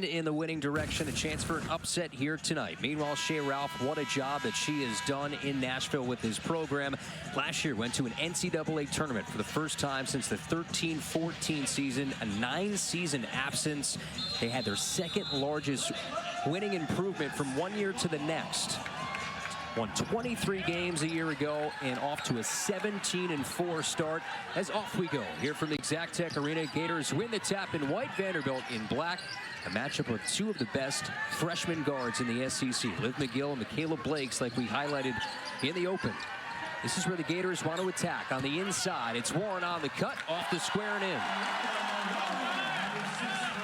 trend in the winning direction, a chance for an upset here tonight. Meanwhile, Shea Ralph, what a job that she has done in Nashville with this program. Last year went to an NCAA tournament for the first time since the 13-14 season, a 9-season absence. They had their second largest winning improvement from one year to the next. Won 23 games a year ago and off to a 17-4 start. As off we go here from the Exactech Arena. Gators win the tap in white, Vanderbilt in black. A matchup with two of the best freshman guards in the SEC. Liv McGill and Michaela Blakes, like we highlighted in the open. This is where the Gators want to attack. On the inside, it's Warren on the cut, off the square and in.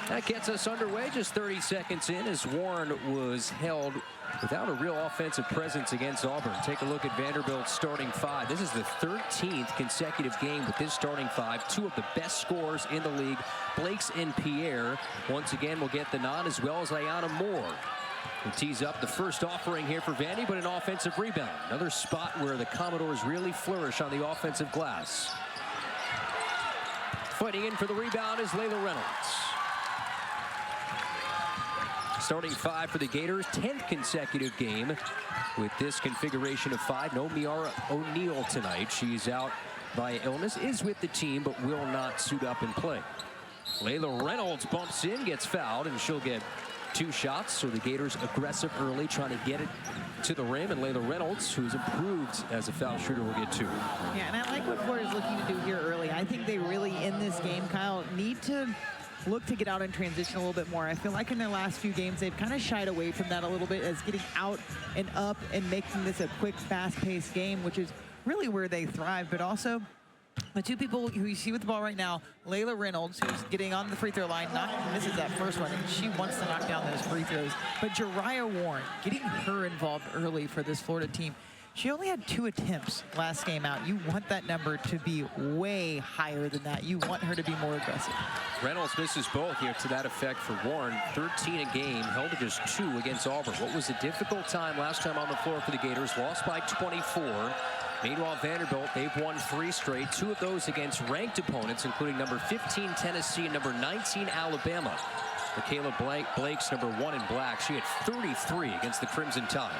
That gets us underway just 30 seconds in as Warren was held without a real offensive presence against Auburn. Take a look at Vanderbilt's starting five. This is the 13th consecutive game with this starting five. Two of the best scorers in the league, Blakes and Pierre, once again will get the nod, as well as Ayana Moore. We'll tease up the first offering here for Vandy, but an offensive rebound. Another spot where the Commodores really flourish on the offensive glass. Fighting in for the rebound is Layla Reynolds. Starting five for the Gators, 10th consecutive game with this configuration of five. No Miara O'Neal tonight. She's out by illness, is with the team, but will not suit up and play. Layla Reynolds bumps in, gets fouled, and she'll get two shots. So the Gators aggressive early, trying to get it to the rim, and Layla Reynolds, who's improved as a foul shooter, will get two. Yeah, and I like what Florida's looking to do here early. I think they really, in this game, Kyle, need to look to get out in transition a little bit more. I feel like in their last few games, they've kind of shied away from that a little bit, as getting out and up and making this a quick, fast-paced game, which is really where they thrive. But also, the two people who you see with the ball right now, Layla Reynolds, who's getting on the free throw line, misses that first one, and she wants to knock down those free throws. But Jariah Warren, getting her involved early for this Florida team. She only had 2 attempts last game out. You want that number to be way higher than that. You want her to be more aggressive. Reynolds misses both here to that effect for Warren. 13 a game, held to just 2 against Auburn. What was a difficult time last time on the floor for the Gators, lost by 24. Meanwhile, Vanderbilt, they've won 3 straight, 2 of those against ranked opponents, including number 15 Tennessee and number 19 Alabama. Michaela Blakes, number 1 in black. She had 33 against the Crimson Tide.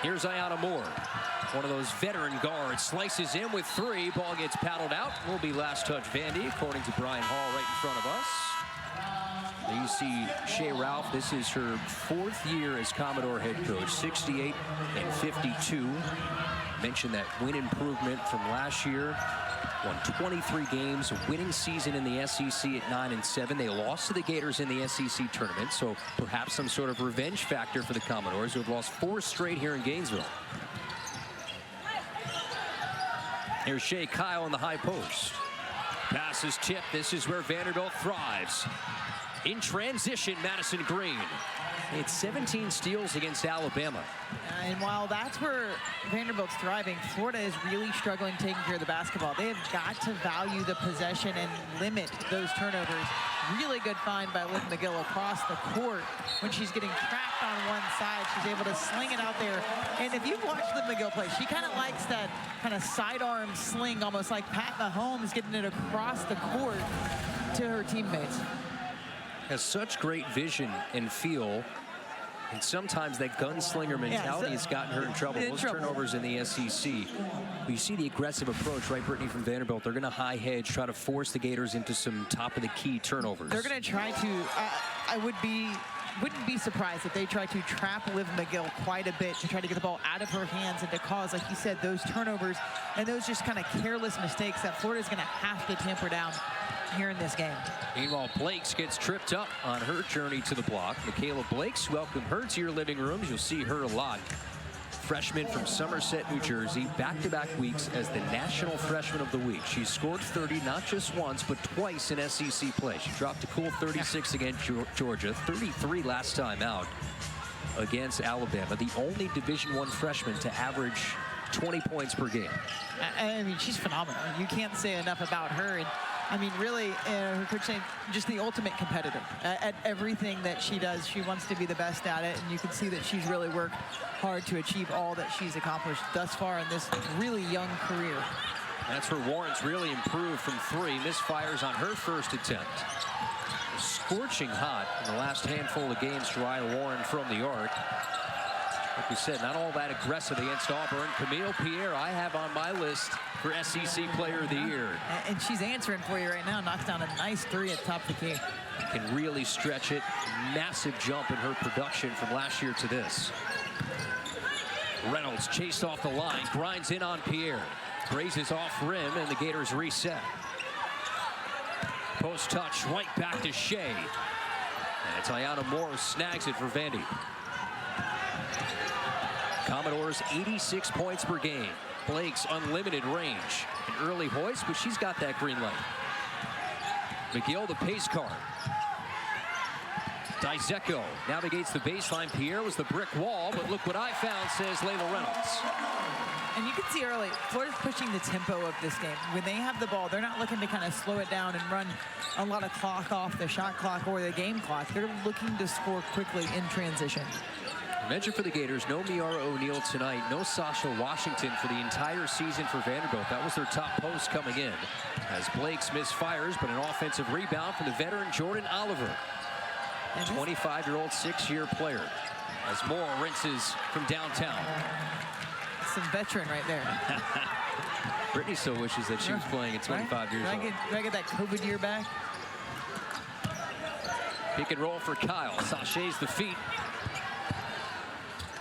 Here's Ayana Moore, one of those veteran guards, slices in with 3. Ball gets paddled out. Will be last touch Vandy, according to Brian Hall right in front of us. There you see Shea Ralph. This is her 4th year as Commodore head coach, 68 and 52. Mentioned that win improvement from last year. Won 23 games, a winning season in the SEC at 9-7. They lost to the Gators in the SEC tournament, so perhaps some sort of revenge factor for the Commodores, who have lost 4 straight here in Gainesville. Here's Shea Kyle in the high post. Pass is tipped. This is where Vanderbilt thrives. In transition, Madison Green. It's 17 steals against Alabama. And while that's where Vanderbilt's thriving, Florida is really struggling taking care of the basketball. They have got to value the possession and limit those turnovers. Really good find by Liv McGill across the court. When she's getting trapped on one side, she's able to sling it out there. And if you've watched Liv McGill play, she kind of likes that kind of sidearm sling, almost like Pat Mahomes getting it across the court to her teammates. Has such great vision and feel. And sometimes that gunslinger mentality has gotten her in trouble. Those turnovers in the SEC. You see the aggressive approach, right, Brittany, from Vanderbilt. They're going to high hedge, try to force the Gators into some top-of-the-key turnovers. They're going to try to, I wouldn't be surprised if they try to trap Liv McGill quite a bit to try to get the ball out of her hands and to cause, like you said, those turnovers and those just kind of careless mistakes that Florida's going to have to tamper down here in this game. Meanwhile, Blakes gets tripped up on her journey to the block. Michaela Blakes, welcome her to your living rooms. You'll see her a lot. Freshman from Somerset, New Jersey, back-to-back weeks as the National Freshman of the Week. She's scored 30 not just once, but twice in SEC play. She dropped a cool 36 against Georgia, 33 last time out against Alabama. The only Division I freshman to average 20 points per game. I mean, she's phenomenal. You can't say enough about her. And I mean, really, her coach saying just the ultimate competitor at everything that she does. She wants to be the best at it, and you can see that she's really worked hard to achieve all that she's accomplished thus far in this really young career. That's where Warren's really improved from 3. Misfires on her first attempt. scorching hot in the last handful of games for Aya Warren from the arc. Like we said, not all that aggressive against Auburn. Camille Pierre, I have on my list for SEC Player of the Year. And she's answering for you right now. Knocks down a nice three at top of the key. Can really stretch it. Massive jump in her production from last year to this. Reynolds chased off the line, grinds in on Pierre. Grazes off rim, and the Gators reset. Post touch right back to Shea. And it's Ayanna Moore who snags it for Vandy. Commodores 86 points per game. Blake's unlimited range. An early hoist, but she's got that green light. McGill, the pace car. Dizeko navigates the baseline. Pierre was the brick wall, but look what I found, says Layla Reynolds. And you can see early, Florida's pushing the tempo of this game. When they have the ball, they're not looking to kind of slow it down and run a lot of clock off the shot clock or the game clock. They're looking to score quickly in transition. Mention for the Gators, no Miara O'Neal tonight, no Sasha Washington for the entire season for Vanderbilt. That was their top post coming in. As Blake's misfires, but an offensive rebound from the veteran Jordan Oliver. 25-year-old, 6-year player. As Moore rinses from downtown. Some veteran right there. Brittany still wishes that she was playing at 25 years old. Do I get that COVID year back? Pick and roll for Kyle. Sachets the feet.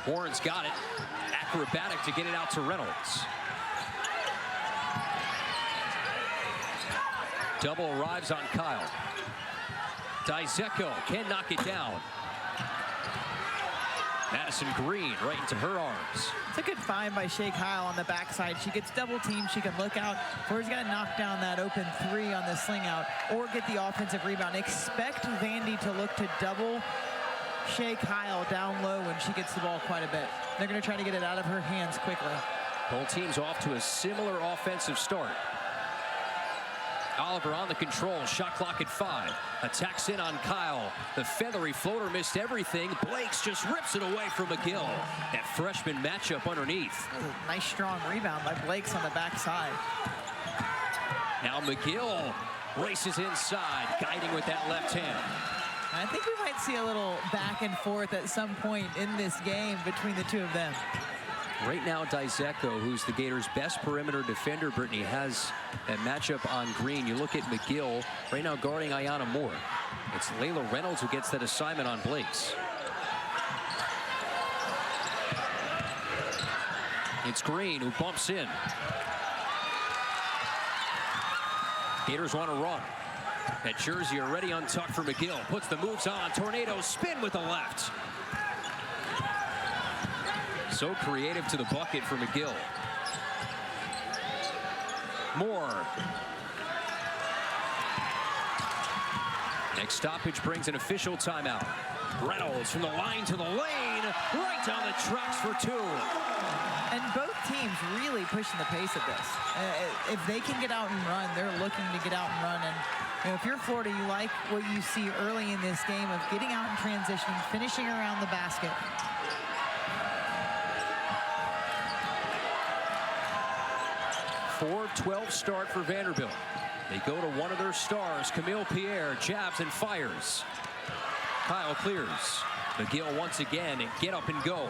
Warren's got it. Acrobatic to get it out to Reynolds. Double arrives on Kyle. Dizeko can knock it down. Madison Green right into her arms. It's a good find by Shea Kyle on the backside. She gets double teamed. She can look out. Florida's got to knock down that open three on the sling out or get the offensive rebound. Expect Vandy to look to double Shea Kyle down low when she gets the ball quite a bit. They're going to try to get it out of her hands quickly. Both teams off to a similar offensive start. Oliver on the control, shot clock at 5. Attacks in on Kyle. The feathery floater missed everything. Blake's just rips it away from McGill. That freshman matchup underneath. Nice strong rebound by Blake's on the backside. Now McGill races inside, guiding with that left hand. I think we might see a little back and forth at some point in this game between the two of them. Right now, Dizeko, who's the Gators' best perimeter defender, Brittany, has that matchup on Green. You look at McGill right now guarding Ayanna Moore. It's Layla Reynolds who gets that assignment on Blake's. It's Green who bumps in. Gators want to run. That jersey already untucked for McGill. Puts the moves on. Tornado spin with the left. So creative to the bucket for McGill. Moore. Next stoppage brings an official timeout. Reynolds from the line to the lane. Right down the tracks for 2. And both teams really pushing the pace of this. If they can get out and run, they're looking to get out and run. And you know, if you're Florida, you like what you see early in this game of getting out and transitioning, finishing around the basket. 4-12 start for Vanderbilt. They go to one of their stars, Camille Pierre, jabs and fires. Kyle clears. McGill once again, and get up and go.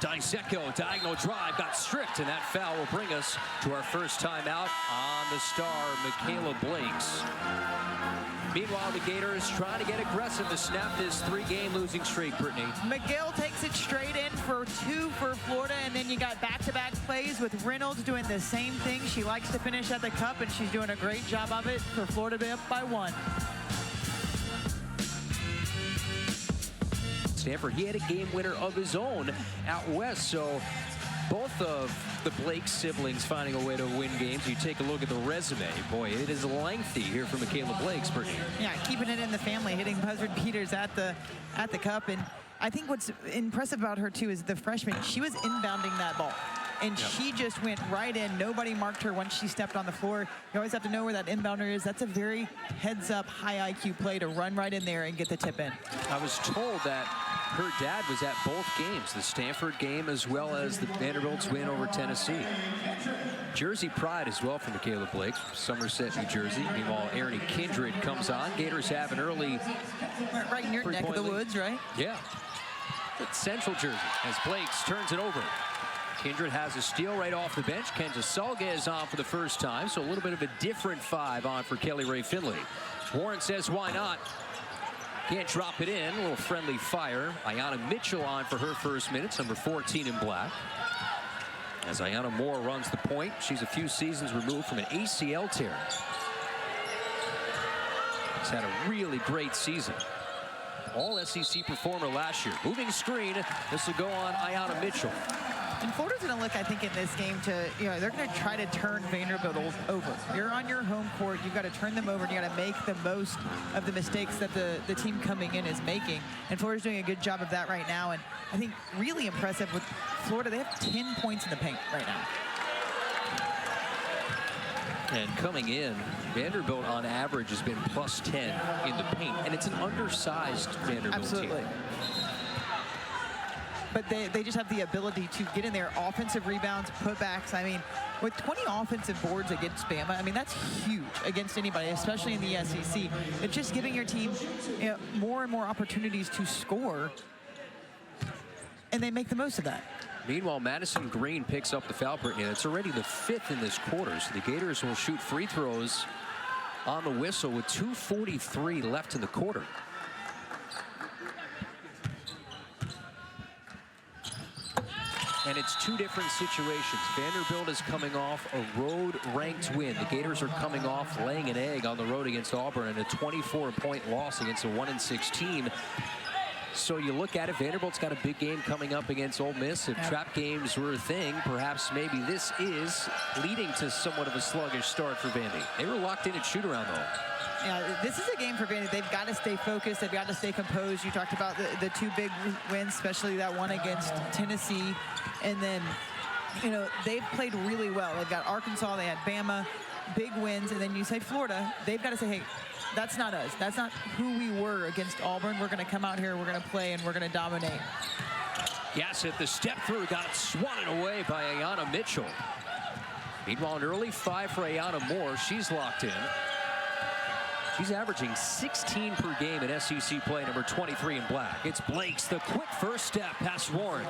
Dizeko, diagonal drive, got stripped, and that foul will bring us to our first timeout on the star, Michaela Blakes. Meanwhile, the Gators trying to get aggressive to snap this 3-game losing streak, Brittany. McGill takes it straight in for 2 for Florida, and then you got back-to-back plays with Reynolds doing the same thing. She likes to finish at the cup, and she's doing a great job of it for Florida to be up by 1. Stanford, he had a game winner of his own out west, so both of the Blake siblings finding a way to win games. You take a look at the resume. Boy, it is lengthy here for Michaela Blakes, Brittany. Yeah, keeping it in the family, hitting buzzard beaters at the cup. And I think what's impressive about her, too, is the freshman. She was inbounding that ball. and she just went right in. Nobody marked her once she stepped on the floor. You always have to know where that inbounder is. That's a very heads-up, high IQ play to run right in there and get the tip in. I was told that her dad was at both games, the Stanford game as well as the Vanderbilt's win over Tennessee. Jersey pride as well for Michaela Blake, Somerset, New Jersey. Meanwhile, Erin Kindred comes on. Gators have an early right in your neck of the woods, right? Yeah. It's Central Jersey as Blakes turns it over. Kindred has a steal right off the bench. Kenza Salga is on for the first time, so a little bit of a different 5 on for Kelly Rae Finley. Warren says, why not? Can't drop it in. A little friendly fire. Ayanna Mitchell on for her first minutes, number 14 in black. As Ayanna Moore runs the point, she's a few seasons removed from an ACL tear. She's had a really great season. All SEC performer last year. Moving screen. This will go on Ayanna Mitchell. And Florida's going to look, I think, in this game to, they're going to try to turn Vanderbilt over. You're on your home court. You've got to turn them over, and you got to make the most of the mistakes that the team coming in is making. And Florida's doing a good job of that right now. And I think really impressive with Florida. They have 10 points in the paint right now. And coming in, Vanderbilt on average has been plus 10 in the paint. And it's an undersized Vanderbilt team. But they just have the ability to get in there. Offensive rebounds, putbacks. I mean, with 20 offensive boards against Bama, I mean, that's huge against anybody, especially in the SEC. It's just giving your team more and more opportunities to score, and they make the most of that. Meanwhile, Madison Green picks up the foul, Brittany. It's already the 5th in this quarter, so the Gators will shoot free throws on the whistle with 2:43 left in the quarter. And it's two different situations. Vanderbilt is coming off a road-ranked win. The Gators are coming off laying an egg on the road against Auburn and a 24-point loss against a 1-6 team. So you look at it, Vanderbilt's got a big game coming up against Ole Miss. If trap games were a thing, perhaps maybe this is leading to somewhat of a sluggish start for Vandy. They were locked in at shoot-around, though. Yeah, this is a game for Vandy. They've got to stay focused. They've got to stay composed. You talked about the 2 big wins, especially that one against Tennessee. And then, they've played really well. They've got Arkansas. They had Bama, big wins. And then you say Florida. They've got to say, hey, that's not us. That's not who we were against Auburn. We're going to come out here, we're going to play, and we're going to dominate. Gassett, the step through, got swatted away by Ayanna Mitchell. Meanwhile, an early 5 for Ayanna Moore. She's locked in. She's averaging 16 per game in SEC play, number 23 in black. It's Blake's the quick first step past Warren.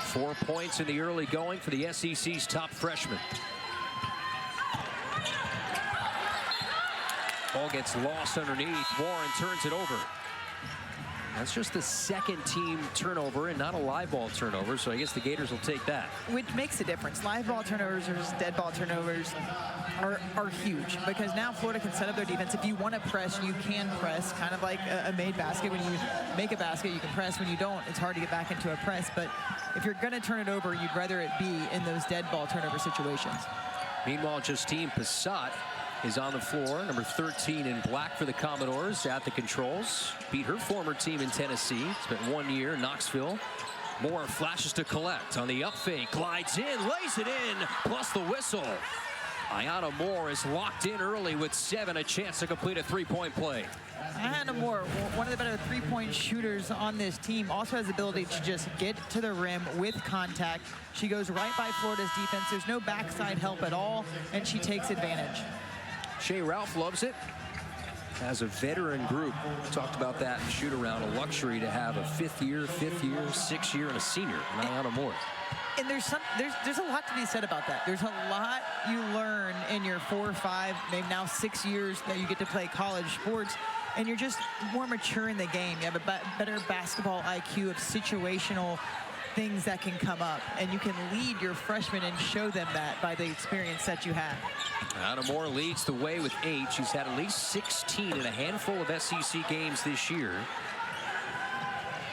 4 points in the early going for the SEC's top freshman. Ball gets lost underneath. Warren turns it over. That's just the second team turnover and not a live ball turnover, so I guess the Gators will take that. Which makes a difference. Live ball turnovers or just dead ball turnovers are huge, because now Florida can set up their defense. If you want to press, you can press, kind of like a made basket. When you make a basket, you can press. When you don't, it's hard to get back into a press. But if you're going to turn it over, you'd rather it be in those dead ball turnover situations. Meanwhile, Justine Passat is on the floor, number 13 in black for the Commodores at the controls. Beat her former team in Tennessee. Spent 1 year in Knoxville. Moore flashes to collect on the up fake, glides in, lays it in, plus the whistle. Ayanna Moore is locked in early with 7, a chance to complete a 3-point play. Ayanna Moore, one of the better 3-point shooters on this team, also has the ability to just get to the rim with contact. She goes right by Florida's defense. There's no backside help at all, and she takes advantage. Shea Ralph loves it. As a veteran group, talked about that in shoot-around, a luxury to have a 5th year, 6th year, and a senior, and Ayanna Moore. And there's a lot to be said about that. There's a lot you learn in your 4 or 5, maybe now 6 years that you get to play college sports, and you're just more mature in the game. You have a better basketball IQ of situational things that can come up, and you can lead your freshmen and show them that by the experience that you have. Ayanna Moore leads the way with 8. She's had at least 16 in a handful of SEC games this year.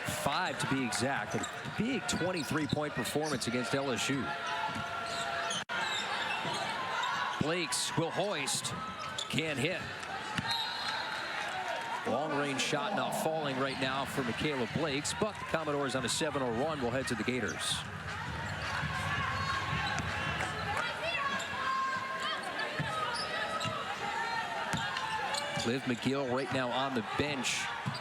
5 to be exact. A big 23-point performance against LSU. Blakes will hoist. Can't hit. Long-range shot not falling right now for Michaela Blakes, but the Commodores on a 7-0 run will head to the Gators. Liv McGill right now on the bench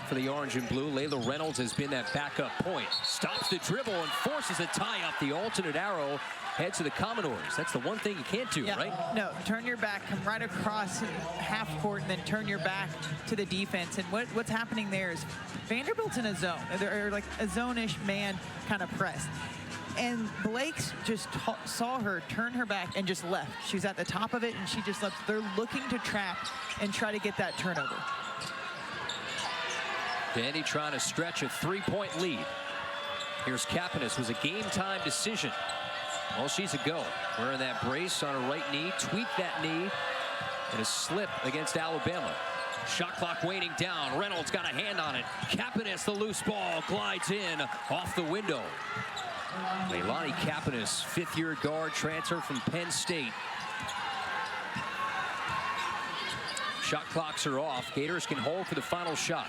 for the orange and blue. Layla Reynolds has been that backup point. Stops the dribble and forces a tie up. The alternate arrow heads to the Commodores. That's the one thing you can't do, right? No, turn your back, come right across half court, and then turn your back to the defense. And what's happening there is Vanderbilt's in a zone. They're like a zone-ish man kind of press. And Blake's just saw her turn her back and just left. She was at the top of it, and she just left. They're looking to trap and try to get that turnover. Vandy trying to stretch a 3-point lead. Here's Kapanis, was a game-time decision. Well, she's a go. Wearing that brace on her right knee, tweaked that knee, and a slip against Alabama. Shot clock waning down. Reynolds got a hand on it. Kapanis, the loose ball, glides in off the window. Leilani Kapanis, fifth-year guard, transfer from Penn State. Shot clocks are off. Gators can hold for the final shot.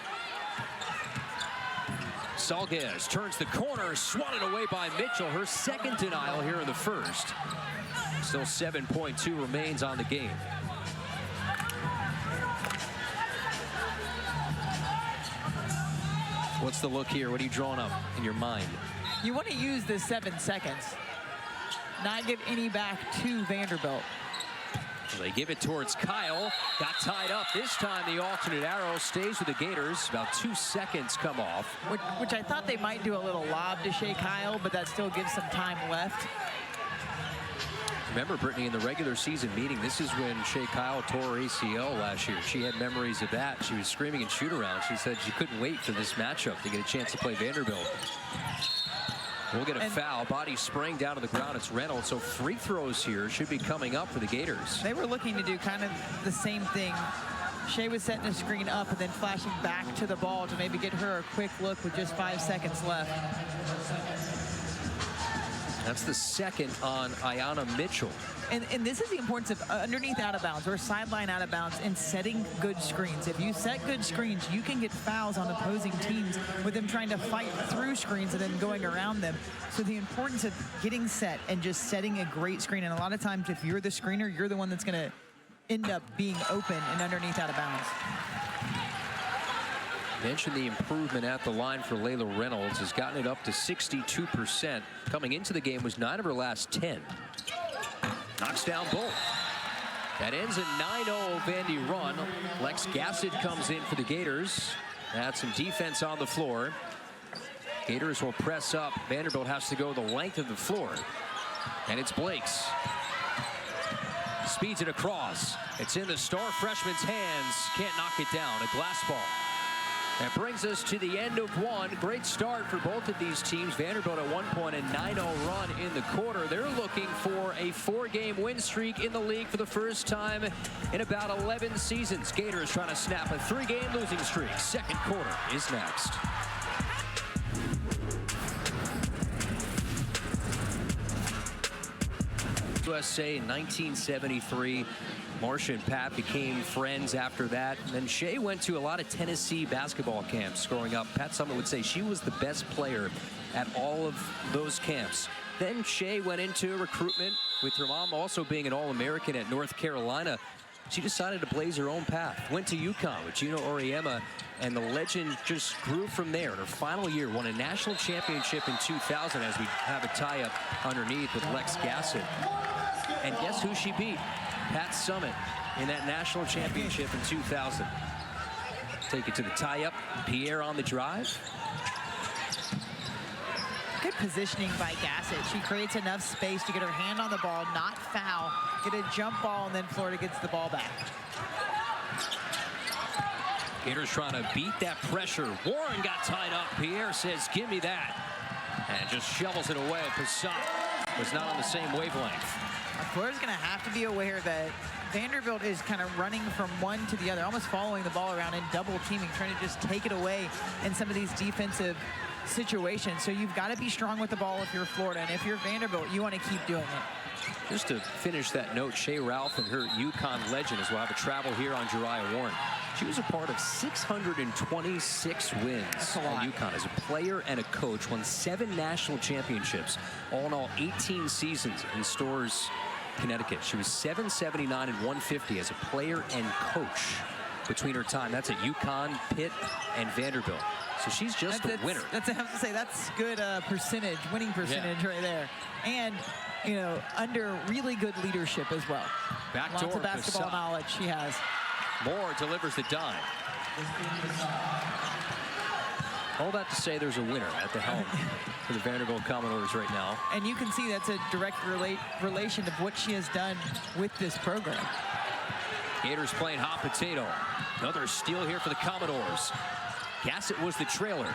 Salguez turns the corner, swatted away by Mitchell. Her second denial here in the first. Still 7.2 remains on the game. What's the look here? What are you drawing up in your mind? You want to use the 7 seconds, not give any back to Vanderbilt. They give it towards Kyle. Got tied up. This time the alternate arrow stays with the Gators. About 2 seconds come off. Which I thought they might do a little lob to Shea Kyle, but that still gives some time left. Remember, Brittany, in the regular season meeting, this is when Shea Kyle tore her ACL last year. She had memories of that. She was screaming and shoot around. She said she couldn't wait for this matchup to get a chance to play Vanderbilt. We'll get a foul. Body spraying down to the ground. It's Reynolds. So free throws here should be coming up for the Gators. They were looking to do kind of the same thing. Shea was setting a screen up and then flashing back to the ball to maybe get her a quick look with just 5 seconds left. That's the second on Ayanna Mitchell. And this is the importance of underneath out of bounds or sideline out of bounds and setting good screens. If you set good screens, you can get fouls on opposing teams with them trying to fight through screens and then going around them. So the importance of getting set and just setting a great screen. And a lot of times, if you're the screener, you're the one that's going to end up being open and underneath out of bounds. Mentioned the improvement at the line for Layla Reynolds. Has gotten it up to 62%. Coming into the game was 9 of her last 10. Knocks down both. That ends a 9-0 Vandy run. Lex Gassett comes in for the Gators. That's some defense on the floor. Gators will press up. Vanderbilt has to go the length of the floor. And it's Blakes. Speeds it across. It's in the star freshman's hands. Can't knock it down. A glass ball. That brings us to the end of one. Great start for both of these teams. Vanderbilt at one point, a 9-0 run in the quarter. They're looking for a 4-game win streak in the league for the first time in about 11 seasons. Gators trying to snap a 3-game losing streak. Second quarter is next. USA in 1973. Marcia and Pat became friends after that. And then Shea went to a lot of Tennessee basketball camps growing up. Pat Summitt would say she was the best player at all of those camps. Then Shea went into recruitment with her mom also being an All-American at North Carolina. She decided to blaze her own path. Went to UConn with Gino Auriemma, and the legend just grew from there. In her final year, won a national championship in 2000 as we have a tie-up underneath with Lex Gassett. And guess who she beat? Pat Summitt in that national championship in 2000. Take it to the tie-up. Pierre on the drive. Good positioning by Gassett. She creates enough space to get her hand on the ball, not foul, get a jump ball, and then Florida gets the ball back. Gators trying to beat that pressure. Warren got tied up. Pierre says, give me that. And just shovels it away. Passat was not on the same wavelength. Florida's going to have to be aware that Vanderbilt is kind of running from one to the other, almost following the ball around and double teaming, trying to just take it away in some of these defensive situations. So you've got to be strong with the ball if you're Florida. And if you're Vanderbilt, you want to keep doing it. Just to finish that note, Shea Ralph and her UConn legend as well have a travel here on Jariah Warren. She was a part of 626 wins at UConn as a player and a coach, won 7 national championships, all in all 18 seasons in Storrs, Connecticut. She was 779 and 150 as a player and coach between her time. That's at UConn, Pitt, and Vanderbilt. So she's just a winner. I have to say, that's good percentage, winning percentage right there. And, you know, under really good leadership as well. Lots of basketball knowledge she has. Moore delivers the dime. All that to say there's a winner at the helm for the Vanderbilt Commodores right now. And you can see that's a direct relation of what she has done with this program. Gators playing hot potato. Another steal here for the Commodores. Gassett was the trailer.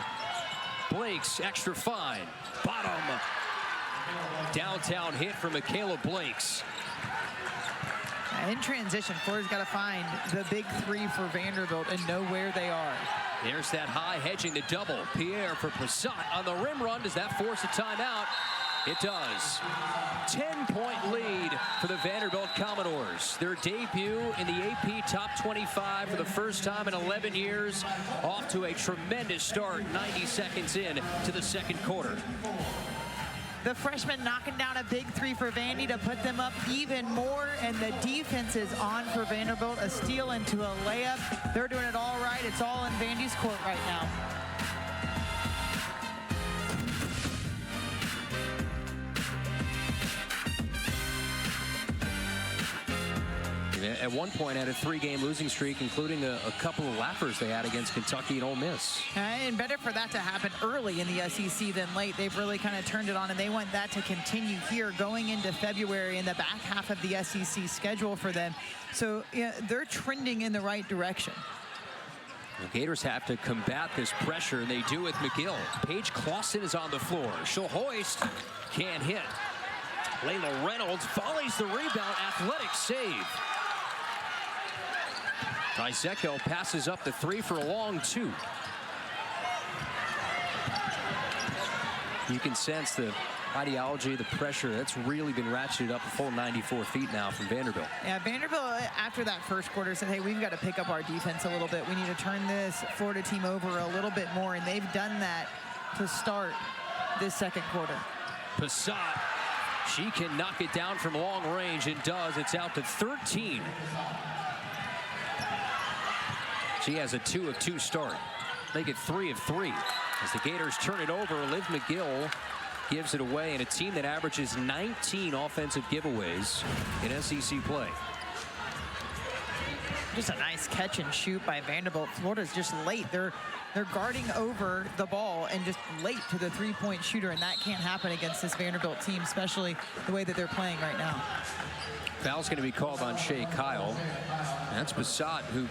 Blakes extra fine. Bottom. Downtown hit for Michaela Blakes. In transition, Florida's got to find the big 3 for Vanderbilt and know where they are. There's that high hedging the double. Pierre for Passat on the rim run. Does that force a timeout? It does. 10-point lead for the Vanderbilt Commodores. Their debut in the AP Top 25 for the first time in 11 years. Off to a tremendous start, 90 seconds in to the second quarter. The freshman knocking down a big 3 for Vandy to put them up even more, and the defense is on for Vanderbilt. A steal into a layup. They're doing it all right. It's all in Vandy's court right now. At one point had a 3-game losing streak, including a couple of laughers they had against Kentucky and Ole Miss. And better for that to happen early in the SEC than late. They've really kind of turned it on, and they want that to continue here going into February in the back half of the SEC schedule for them. So yeah, they're trending in the right direction. The Gators have to combat this pressure, and they do with McGill. Paige Clausen is on the floor. She'll hoist, can't hit. Layla Reynolds volleys the rebound, athletic save. Dyseko passes up the 3 for a long 2. You can sense the ideology, the pressure, that's really been ratcheted up a full 94 feet now from Vanderbilt. Yeah, Vanderbilt, after that first quarter, said, hey, we've got to pick up our defense a little bit. We need to turn this Florida team over a little bit more, and they've done that to start this second quarter. Passat, she can knock it down from long range and does. It's out to 13. She has a 2 of 2 start. They get 3 of 3. As the Gators turn it over, Liv McGill gives it away, and a team that averages 19 offensive giveaways in SEC play. Just a nice catch and shoot by Vanderbilt. Florida's just late. They're guarding over the ball and just late to the 3-point shooter, and that can't happen against this Vanderbilt team, especially the way that they're playing right now. Foul's going to be called on Shea Kyle. That's Passat, who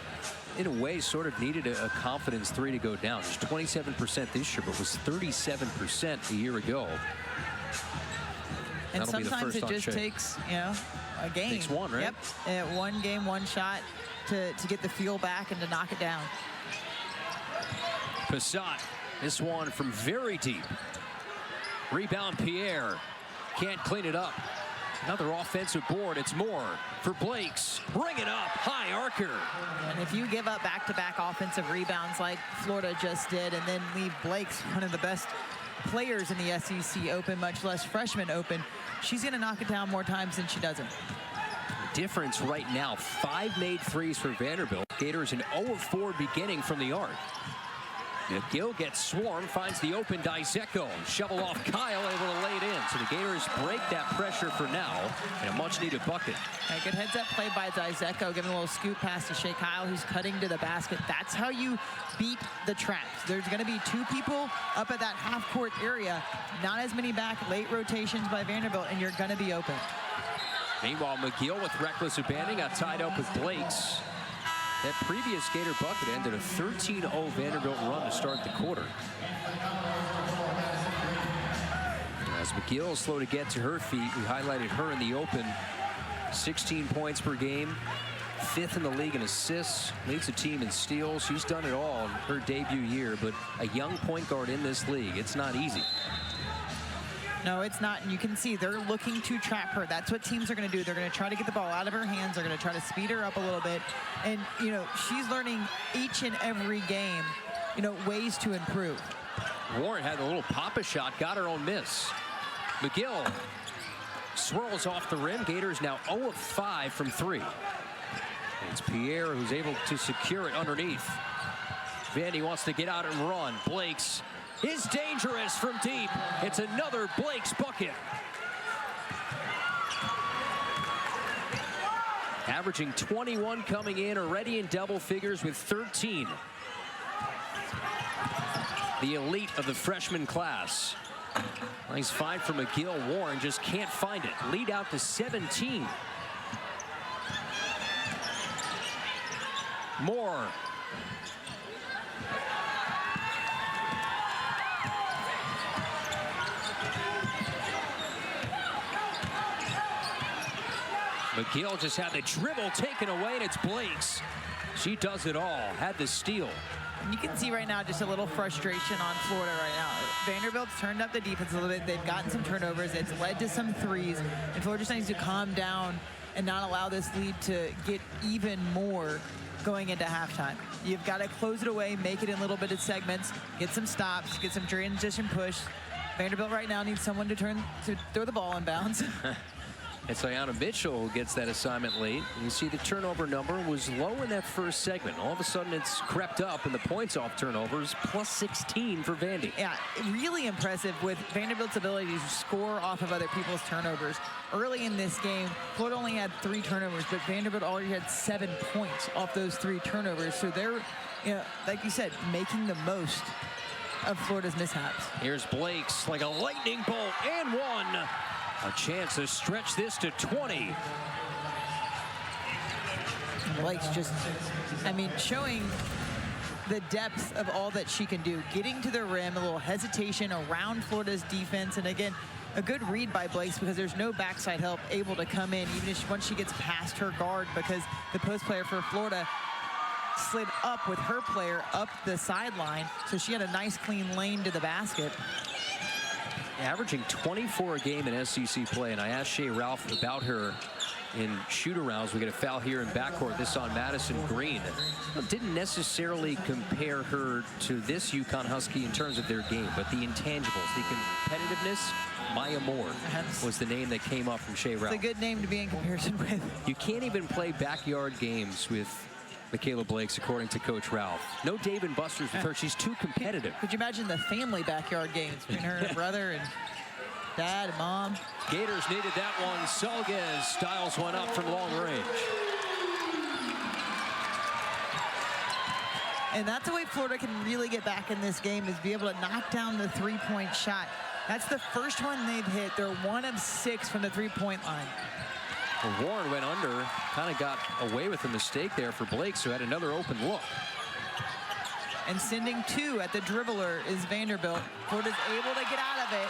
in a way sort of needed a confidence 3 to go down. Just 27% this year, but was 37% a year ago. And sometimes it just takes, you know, a game. Takes one, right? Yep, one game, one shot to get the feel back and to knock it down. Passat, this one from very deep. Rebound Pierre, can't clean it up. Another offensive board. It's Moore for Blakes. Bring it up. High archer. And if you give up back-to-back offensive rebounds like Florida just did and then leave Blakes, one of the best players in the SEC, open, much less freshman open, she's going to knock it down more times than she doesn't. Difference right now, 5 made threes for Vanderbilt. Gators an 0 of 4 beginning from the arc. McGill gets swarmed, finds the open Dyseko. Shovel off Kyle, able to lay it in. So the Gators break that pressure for now, and a much-needed bucket. Right, good heads-up play by Dyseko, giving a little scoop pass to Shea Kyle, who's cutting to the basket. That's how you beat the traps. There's going to be 2 people up at that half-court area. Not as many back, late rotations by Vanderbilt, and you're going to be open. Meanwhile, McGill with reckless abandon got tied up with Blakes. That previous Gator bucket ended a 13-0 Vanderbilt run to start the quarter. As McGill is slow to get to her feet, we highlighted her in the open. 16 points per game, 5th in the league in assists, leads the team in steals. She's done it all in her debut year, but a young point guard in this league, it's not easy. No, it's not, and you can see they're looking to trap her. That's what teams are going to do. They're going to try to get the ball out of her hands. They're going to try to speed her up a little bit. And, you know, she's learning each and every game, you know, ways to improve. Warren had a little pop-a shot, got her own miss. McGill swirls off the rim. Gators now 0 of 5 from 3. It's Pierre who's able to secure it underneath. Vandy wants to get out and run. Blake's is dangerous from deep. It's another Blake's bucket. Averaging 21 coming in, already in double figures with 13. The elite of the freshman class. Nice find for McGill. Warren just can't find it. Lead out to 17. Moore. McGill just had the dribble taken away, and it's Blake's. She does it all. Had the steal. And you can see right now just a little frustration on Florida right now. Vanderbilt's turned up the defense a little bit. They've gotten some turnovers. It's led to some threes. And Florida just needs to calm down and not allow this lead to get even more going into halftime. You've got to close it away, make it in little bit of segments, get some stops, get some transition push. Vanderbilt right now needs someone to throw the ball in bounds. It's Ayanna Mitchell who gets that assignment late. You see the turnover number was low in that first segment. All of a sudden it's crept up, and the points off turnovers plus 16 for Vandy. Yeah, really impressive with Vanderbilt's ability to score off of other people's turnovers. Early in this game, Florida only had 3 turnovers, but Vanderbilt already had 7 points off those 3 turnovers. So they're, you know, like you said, making the most of Florida's mishaps. Here's Blake's like a lightning bolt and one. A chance to stretch this to 20. Blake's just, I mean, showing the depth of all that she can do. Getting to the rim, a little hesitation around Florida's defense. And again, a good read by Blake's because there's no backside help able to come in, even if once she gets past her guard, because the post player for Florida slid up with her player up the sideline. So she had a nice clean lane to the basket. Averaging 24 a game in SEC play, and I asked Shea Ralph about her in shoot-arounds. We get a foul here in backcourt. This on Madison Green. Didn't necessarily compare her to this UConn Husky in terms of their game, but the intangibles, the competitiveness. Maya Moore was the name that came up from Shea Ralph. It's a good name to be in comparison with. You can't even play backyard games with Michaela Blake's, according to Coach Ralph. No Dave and Buster's with her. She's too competitive. Could you imagine the family backyard games between her and her brother and dad and mom? Gators needed that one. Salguez styles one up from long range. And that's the way Florida can really get back in this game, is be able to knock down the three-point shot. That's the first one they've hit. They're 1 of 6 from the three-point line. Well, Warren went under, kind of got away with a mistake there for Blake, who had another open look. And sending 2 at the dribbler is Vanderbilt. Florida's able to get out of it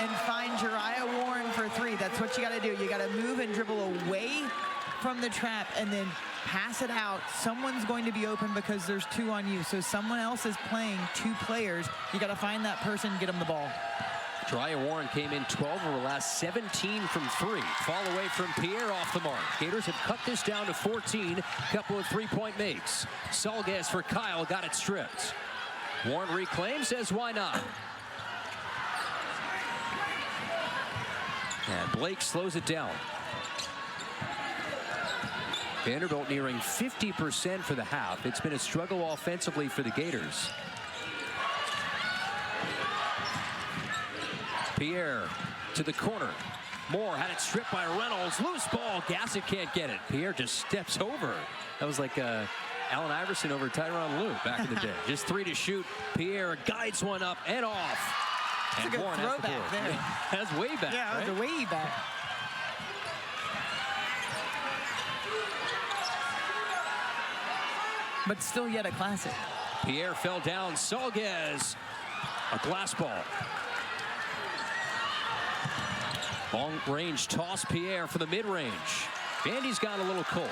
and find Jariah Warren for 3. That's what you got to do. You got to move and dribble away from the trap and then pass it out. Someone's going to be open because there's 2 on you. So someone else is playing 2 players. You got to find that person, get them the ball. Jariah Warren came in 12 of her last 17 from 3. Fall away from Pierre off the mark. Gators have cut this down to 14. Couple of three-point makes. Salguez for Kyle, got it stripped. Warren reclaims, says why not? And Blake slows it down. Vanderbilt nearing 50% for the half. It's been a struggle offensively for the Gators. Pierre to the corner. Moore had it stripped by Reynolds. Loose ball. Gassett can't get it. Pierre just steps over. That was like Allen Iverson over Tyronn Lue back in the day. Just 3 to shoot. Pierre guides one up and off. That's and a good Warren throwback there. That's way back. Yeah, right? that's a way back. But still yet a classic. Pierre fell down. Salguez. A glass ball. Long range toss. Pierre for the mid-range. Vandy's got a little cold.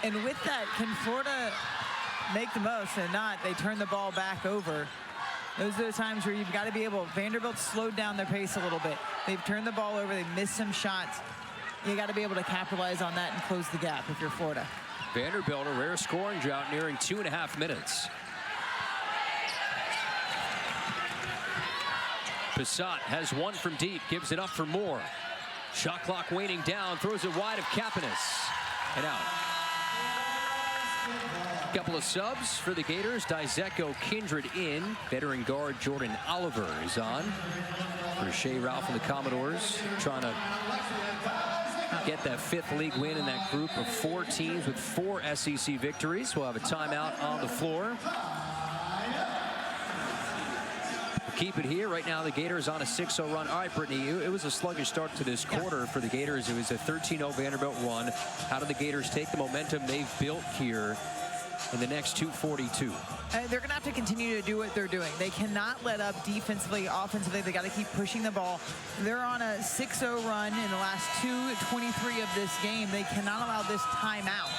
And with that, can Florida make the most? And not, they turn the ball back over. Those are the times where you've got to be able, Vanderbilt slowed down their pace a little bit. They've turned the ball over, they've missed some shots. You got to be able to capitalize on that and close the gap if you're Florida. Vanderbilt, a rare scoring drought nearing 2.5 minutes. Passat has one from deep, gives it up for more. Shot clock waning down, throws it wide of Kapanis. And out. Couple of subs for the Gators. Dizeko, Kindred in. Veteran guard Jordan Oliver is on for Shea Ralph and the Commodores, trying to get that 5th league win in that group of 4 teams with 4 SEC victories. We'll have a timeout on the floor. Keep it here. Right now, the Gators on a 6-0 run. All right, Brittany, it was a sluggish start to this quarter for the Gators. It was a 13-0 Vanderbilt run. How do the Gators take the momentum they've built here in the next 2:42? They're going to have to continue to do what they're doing. They cannot let up defensively, offensively. They got to keep pushing the ball. They're on a 6-0 run in the last 2:23 of this game. They cannot allow this timeout.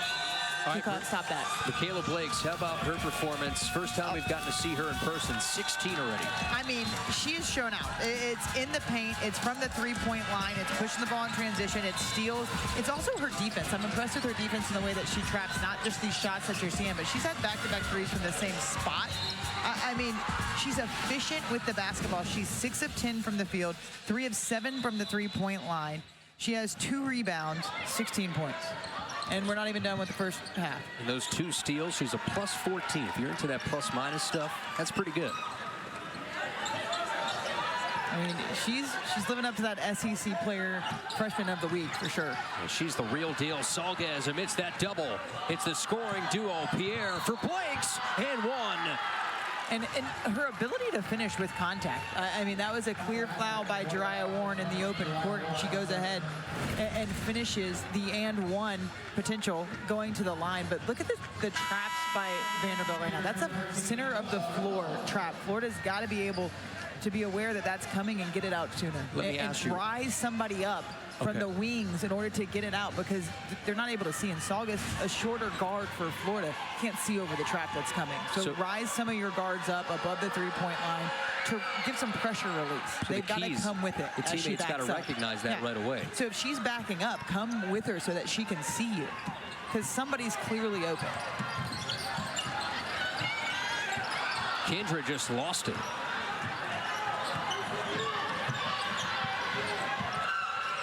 You can't stop that. Michaela Blakes, how about her performance? First time we've gotten to see her in person, 16 already. I mean, she has shown out. It's in the paint. It's from the three-point line. It's pushing the ball in transition. It's steals. It's also her defense. I'm impressed with her defense in the way that she traps not just these shots that you're seeing, but she's had back-to-back threes from the same spot. I mean, she's efficient with the basketball. She's 6 of 10 from the field, 3 of 7 from the three-point line. She has 2 rebounds, 16 points. And we're not even done with the first half. And those 2 steals, she's a plus 14. If you're into that plus-minus stuff, that's pretty good. I mean, she's living up to that SEC player freshman of the week for sure. And she's the real deal. Salguez amidst that double. It's the scoring duo. Pierre for Blakes, and one. And her ability to finish with contact. I mean, that was a clear foul by Jariah Warren in the open court. And she goes ahead and finishes the and one potential going to the line. But look at the traps by Vanderbilt right now. That's a center of the floor trap. Florida's got to be able to be aware that that's coming and get it out sooner. And rise somebody up from the wings in order to get it out, because they're not able to see. And Salguez, a shorter guard for Florida, can't see over the trap that's coming. So rise some of your guards up above the three-point line to give some pressure release. So they've got to come with it. The teammate's got to recognize that right away. So if she's backing up, come with her so that she can see you, because somebody's clearly open. Kindred just lost it.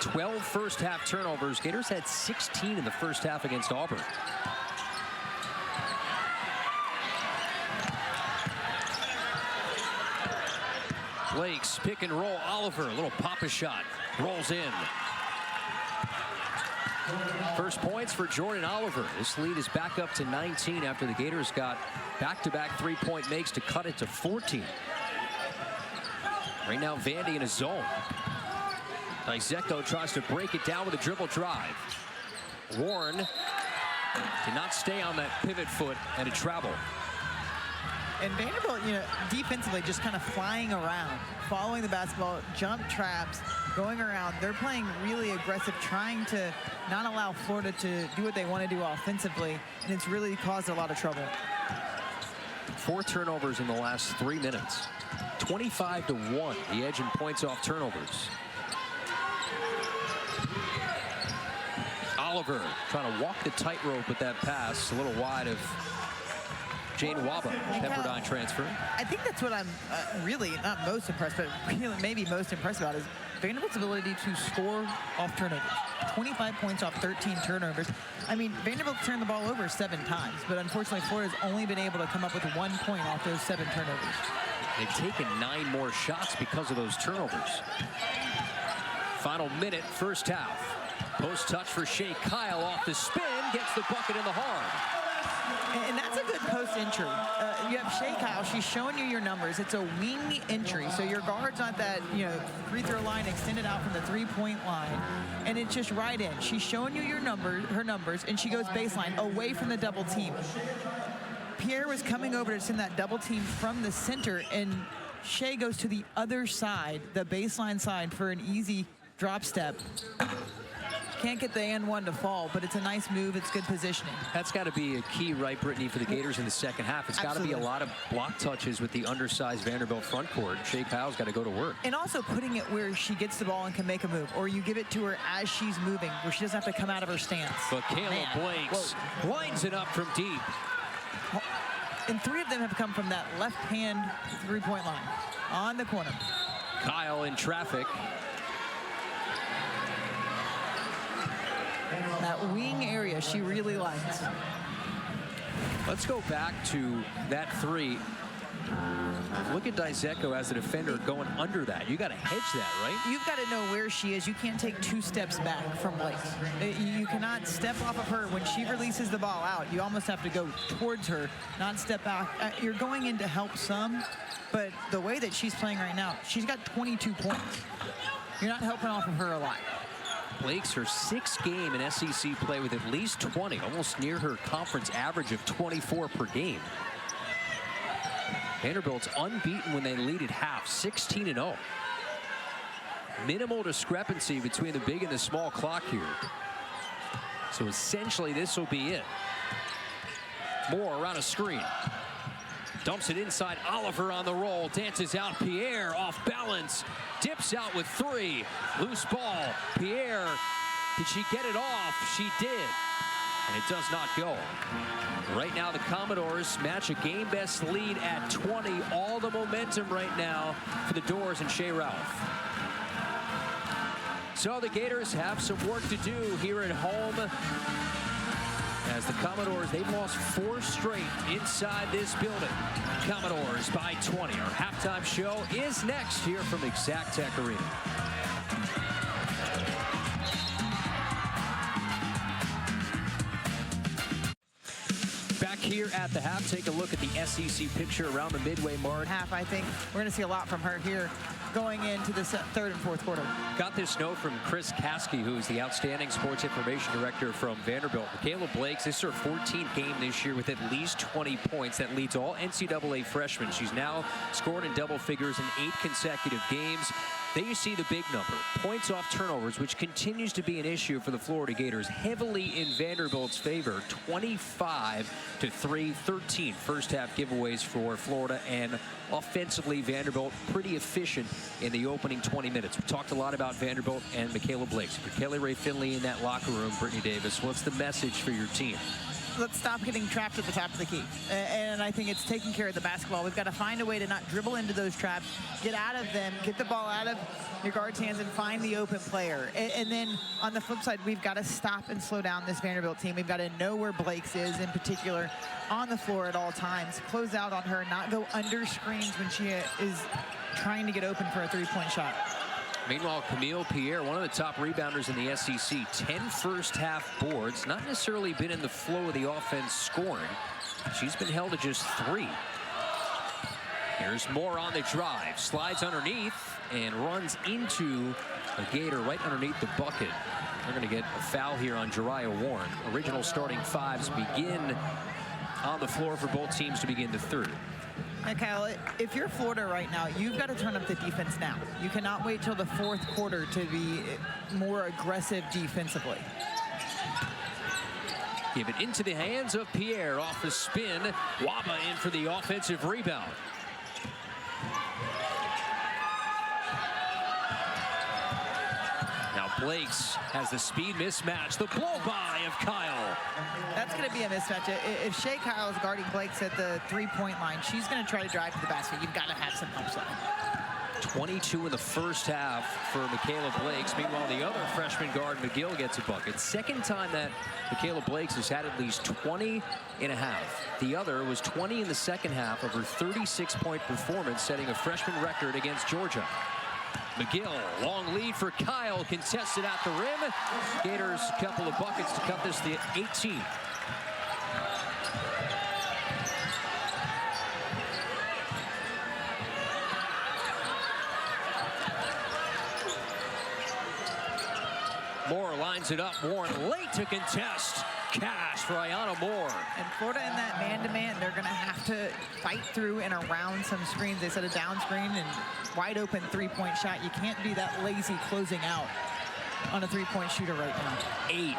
12 first half turnovers. Gators had 16 in the first half against Auburn. Blakes, pick and roll. Oliver, a little pop-a shot. Rolls in. First points for Jordan Oliver. This lead is back up to 19 after the Gators got back-to-back three-point makes to cut it to 14. Right now, Vandy in a zone. Dizeko tries to break it down with a dribble drive. Warren did not stay on that pivot foot, and a travel. And Vanderbilt, defensively just kind of flying around, following the basketball, jump traps, going around. They're playing really aggressive, trying to not allow Florida to do what they want to do offensively, and it's really caused a lot of trouble. 4 turnovers in the last 3 minutes. 25-1, the edge in points off turnovers. Oliver trying to walk the tightrope with that pass, a little wide of Jane Waba, Pepperdine transfer. I think that's what I'm really not most impressed, but really maybe most impressed about is Vanderbilt's ability to score off turnovers. 25 points off 13 turnovers. I mean, Vanderbilt turned the ball over 7 times, but unfortunately Florida's only been able to come up with 1 point off those 7 turnovers. They've taken 9 more shots because of those turnovers. Final minute, first half. Post touch for Shea Kyle off the spin, gets the bucket in the horn. And that's a good post entry. You have Shea Kyle, she's showing you your numbers. It's a wing entry, so your guard's on that free throw line extended out from the three-point line, and it's just right in. She's showing you your her numbers, and she goes baseline away from the double team. Pierre was coming over to send that double team from the center, and Shea goes to the other side, the baseline side, for an easy drop step. can't get the and one to fall, but it's a nice move. It's good positioning. That's got to be a key, right, Brittany, for the Gators in the second half. It's got to be a lot of block touches with the undersized Vanderbilt front court. Shea Kyle's got to go to work. And also putting it where she gets the ball and can make a move, or you give it to her as she's moving, where she doesn't have to come out of her stance. But Kayla Blakes lines it up from deep. And 3 of them have come from that left-hand three-point line on the corner. Kyle in traffic. That wing area she really likes. Let's go back to that 3. Look at Dizeko as a defender going under that. You got to hedge that, right? You've got to know where she is. You can't take 2 steps back from Blake. You cannot step off of her when she releases the ball out. You almost have to go towards her, not step back. You're going in to help some, but the way that she's playing right now, she's got 22 points. You're not helping off of her a lot. Blake's her 6th game in SEC play with at least 20, almost near her conference average of 24 per game. Vanderbilt's unbeaten when they lead at half, 16-0. Minimal discrepancy between the big and the small clock here. So essentially this will be it. Moore around a screen. Dumps it inside. Oliver on the roll. Dances out. Pierre off balance. Dips out with 3. Loose ball. Pierre. Did she get it off? She did. And it does not go. Right now the Commodores match a game best lead at 20. All the momentum right now for the Doors and Shea Ralph. So the Gators have some work to do here at home. As the Commodores, they've lost 4 straight inside this building. Commodores by 20. Our halftime show is next here from Exactech Arena. Back here at the half, take a look at the SEC picture around the midway mark. Half, I think we're going to see a lot from her here going into the 3rd and 4th quarter. Got this note from Chris Caskey, who is the outstanding sports information director from Vanderbilt. Michaela Blakes, this is her 14th game this year with at least 20 points. That leads all NCAA freshmen. She's now scored in double figures in 8 consecutive games. There you see the big number, points off turnovers, which continues to be an issue for the Florida Gators, heavily in Vanderbilt's favor, 25-3, 13 first half giveaways for Florida, and offensively Vanderbilt pretty efficient in the opening 20 minutes. We talked a lot about Vanderbilt and Michaela Blakes. For Kelly Ray Finley in that locker room, Brittany Davis, what's the message for your team? Let's stop getting trapped at the top of the key. And I think it's taking care of the basketball. We've got to find a way to not dribble into those traps, get out of them, get the ball out of your guard's hands and find the open player. And then on the flip side, we've got to stop and slow down this Vanderbilt team. We've got to know where Blakes is in particular on the floor at all times. Close out on her, not go under screens when she is trying to get open for a 3-point shot. Meanwhile, Camille Pierre, one of the top rebounders in the SEC, 10 first half boards, not necessarily been in the flow of the offense scoring. She's been held to just 3. Here's Moore on the drive, slides underneath and runs into a Gator right underneath the bucket. They're going to get a foul here on Jariah Warren. Original starting 5s begin on the floor for both teams to begin the 3rd. Kyle, if you're Florida right now, you've got to turn up the defense now. You cannot wait till the 4th quarter to be more aggressive defensively. Give it into the hands of Pierre off the spin. Waba in for the offensive rebound. Now Blakes has the speed mismatch. The blow by of Kyle. That's going to be a mismatch. If Shea Kyle is guarding Blakes at the 3-point line, she's going to try to drive to the basket. You've got to have some upside. 22 in the first half for Michaela Blakes. Meanwhile, the other freshman guard, McGill, gets a bucket. Second time that Michaela Blakes has had at least 20 and a half. The other was 20 in the second half of her 36-point performance, setting a freshman record against Georgia. McGill, long lead for Kyle, contested at the rim. Gators a couple of buckets to cut this to 18. Moore lines it up. Warren late to contest. Cash for Ayanna Moore. And Florida in that man-to-man, they're going to have to fight through and around some screens. They set a down screen and wide open 3-point shot. You can't be that lazy closing out. on a three-point shooter right now. 8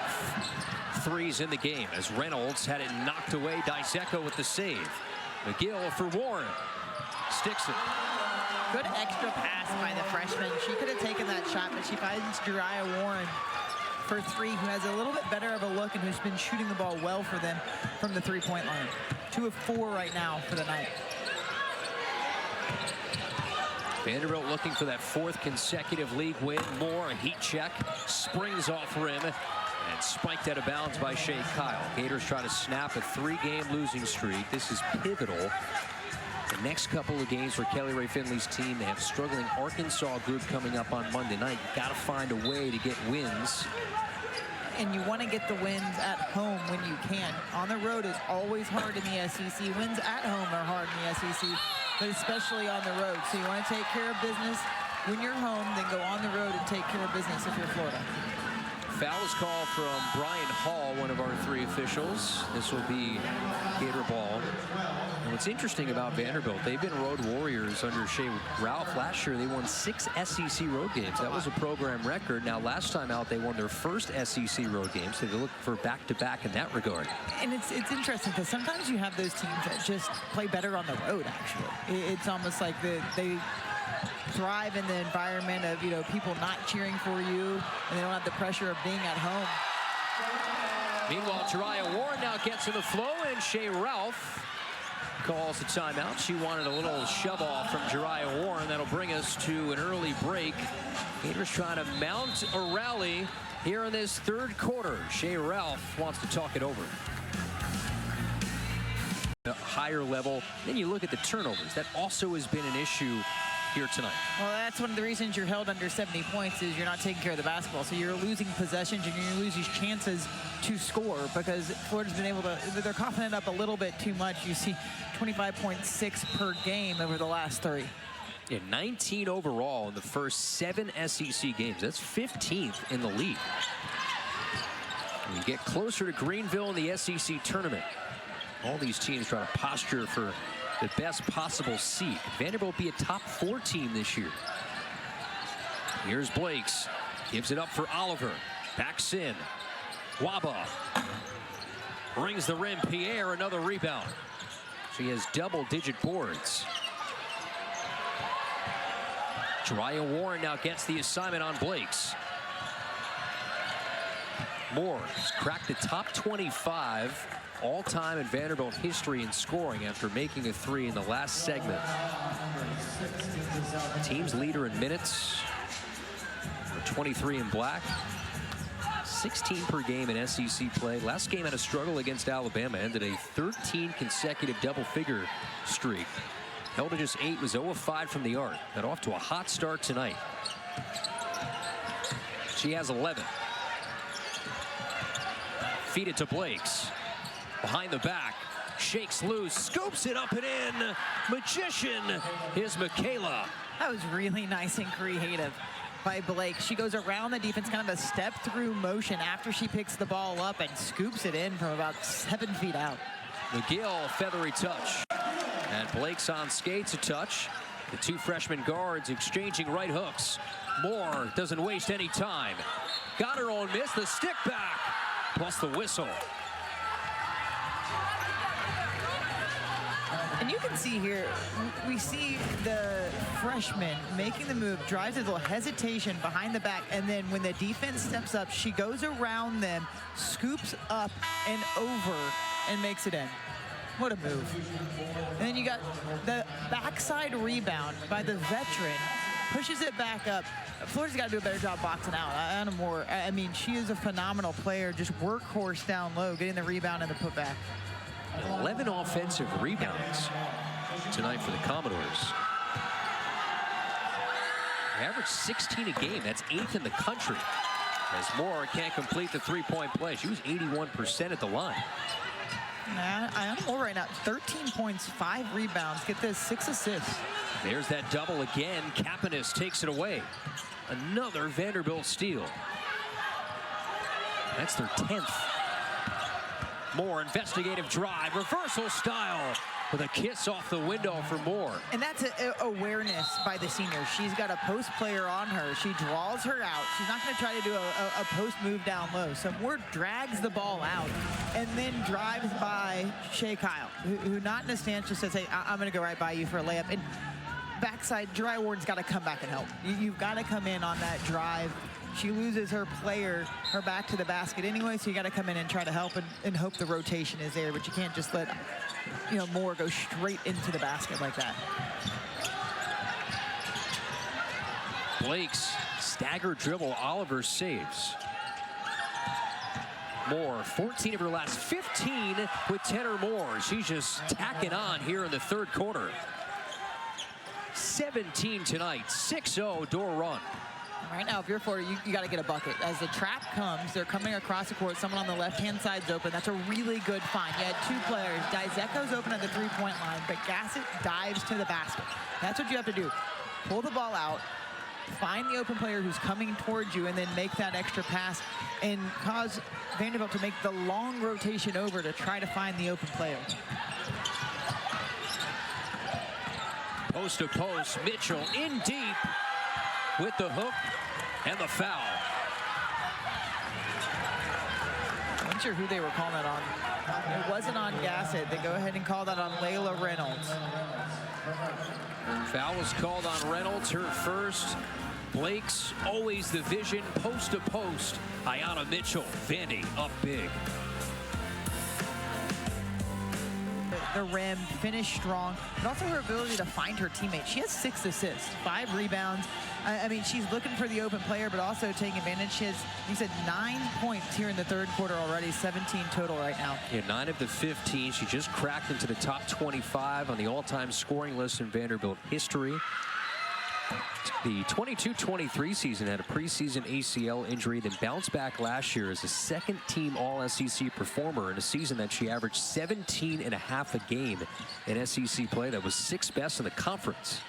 threes in the game as Reynolds had it knocked away. Dyseko with the save. McGill for Warren. Sticks it. Good extra pass by the freshman. She could have taken that shot, but she finds Jeriah Warren for 3, who has a little bit better of a look and who's been shooting the ball well for them from the three-point line. 2 of 4 right now for the night. Vanderbilt looking for that 4th consecutive league win. Moore, a heat check, springs off rim, and spiked out of bounds by Shea Kyle. Gators try to snap a 3-game losing streak. This is pivotal. The next couple of games for Kelly Ray Finley's team, they have a struggling Arkansas group coming up on Monday night. You've got to find a way to get wins. And you want to get the wins at home when you can. On the road is always hard in the SEC. Wins at home are hard in the SEC, but especially on the road. So you want to take care of business when you're home, then go on the road and take care of business if you're Florida. Foul is called from Brian Hall, one of our 3 officials. This will be Gator ball. And what's interesting about Vanderbilt, they've been road warriors under Shea Ralph. Last year, they won 6 SEC road games. That was a program record. Now, last time out, they won their first SEC road games. So they look for back-to-back in that regard. And it's interesting because sometimes you have those teams that just play better on the road, actually. It's almost like they thrive in the environment of, you know, people not cheering for you, and they don't have the pressure of being at home. Meanwhile, Jeriah Warren now gets in the flow, and Shea Ralph calls the timeout. She wanted a little shove off from Jeriah Warren. That'll bring us to an early break. Gators trying to mount a rally here in this 3rd quarter. Shea Ralph wants to talk it over. A higher level. Then you look at the turnovers. That also has been an issue here tonight. Well, that's one of the reasons you're held under 70 points is you're not taking care of the basketball. So you're losing possessions and you're losing chances to score because Florida's been able to, they're coughing it up a little bit too much. You see 25.6 per game over the last 3. Yeah, 19 overall in the first 7 SEC games. That's 15th in the league. We get closer to Greenville in the SEC tournament. All these teams try to posture for the best possible seed. Vanderbilt will be a top 4 team this year. Here's Blakes. Gives it up for Oliver. Backs in. Waba. Rings the rim. Pierre, another rebound. She has double-digit boards. Jeriah Warren now gets the assignment on Blakes. Moore has cracked the top 25 all-time in Vanderbilt history in scoring after making a 3 in the last segment. Team's leader in minutes, 23 in black, 16 per game in SEC play. Last game had a struggle against Alabama, ended a 13 consecutive double-figure streak. Held to just 8, was 0 of 5 from the arc. Got off to a hot start tonight. She has 11. Feed it to Blakes. Behind the back, shakes loose, scoops it up and in. Magician is Michaela. That was really nice and creative by Blake. She goes around the defense, kind of a step-through motion after she picks the ball up and scoops it in from about 7 feet out. McGill, feathery touch. And Blake's on skates, a touch. The 2 freshman guards exchanging right hooks. Moore doesn't waste any time. Got her own miss, the stick back, plus the whistle. And you can see here, we see the freshman making the move, drives with a little hesitation behind the back, and then when the defense steps up, she goes around them, scoops up and over, and makes it in. What a move. And then you got the backside rebound by the veteran, pushes it back up. Florida's got to do a better job boxing out. Anna Moore, I mean, she is a phenomenal player, just workhorse down low, getting the rebound and the putback. 11 offensive rebounds tonight for the Commodores. They average 16 a game. That's 8th in the country. As Moore can't complete the 3-point play. She was 81% at the line. Anna Moore right now, 13 points, 5 rebounds. Get this, 6 assists. There's that double again. Kapanis takes it away. Another Vanderbilt steal. That's their 10th. Moore, investigative drive, reversal style with a kiss off the window for Moore. And that's awareness by the senior. She's got a post player on her. She draws her out. She's not going to try to do a post move down low. So Moore drags the ball out and then drives by Shea Kyle, who not in a stance just says, hey, I'm going to go right by you for a layup. And backside, Jariah Warden's got to come back and help. You've got to come in on that drive. She loses her player, her back to the basket anyway, so you got to come in and try to help and hope the rotation is there, but you can't just let, Moore go straight into the basket like that. Blake's stagger dribble, Oliver saves. Moore, 14 of her last 15 with 10 or more. She's just tacking on here in the third quarter. 17 tonight, 6-0 door run. Right now, if you're Florida, you got to get a bucket. As the trap comes, they're coming across the court. Someone on the left-hand side's open. That's a really good find. You had two players. Dizeko's open at the three-point line, but Gassett dives to the basket. That's what you have to do. Pull the ball out, find the open player who's coming towards you, and then make that extra pass and cause Vanderbilt to make the long rotation over to try to find the open player. Post to post, Mitchell in deep with the hook and the foul. I'm not sure who they were calling that on. It wasn't on Gassett. They go ahead and call that on Layla Reynolds. Foul was called on Reynolds, her first. Blake's always the vision, post to post. Ayanna Mitchell, Vandy up big. The rim, finish strong, but also her ability to find her teammates. She has 6 assists, 5 rebounds. I mean, she's looking for the open player, but also taking advantage. She has, you said, 9 points here in the third quarter already, 17 total right now. Yeah, 9 of the 15. She just cracked into the top 25 on the all-time scoring list in Vanderbilt history. The 22-23 season had a preseason ACL injury, then bounced back last year as a second-team All-SEC performer in a season that she averaged 17.5 a game in SEC play. That was 6th best in the conference.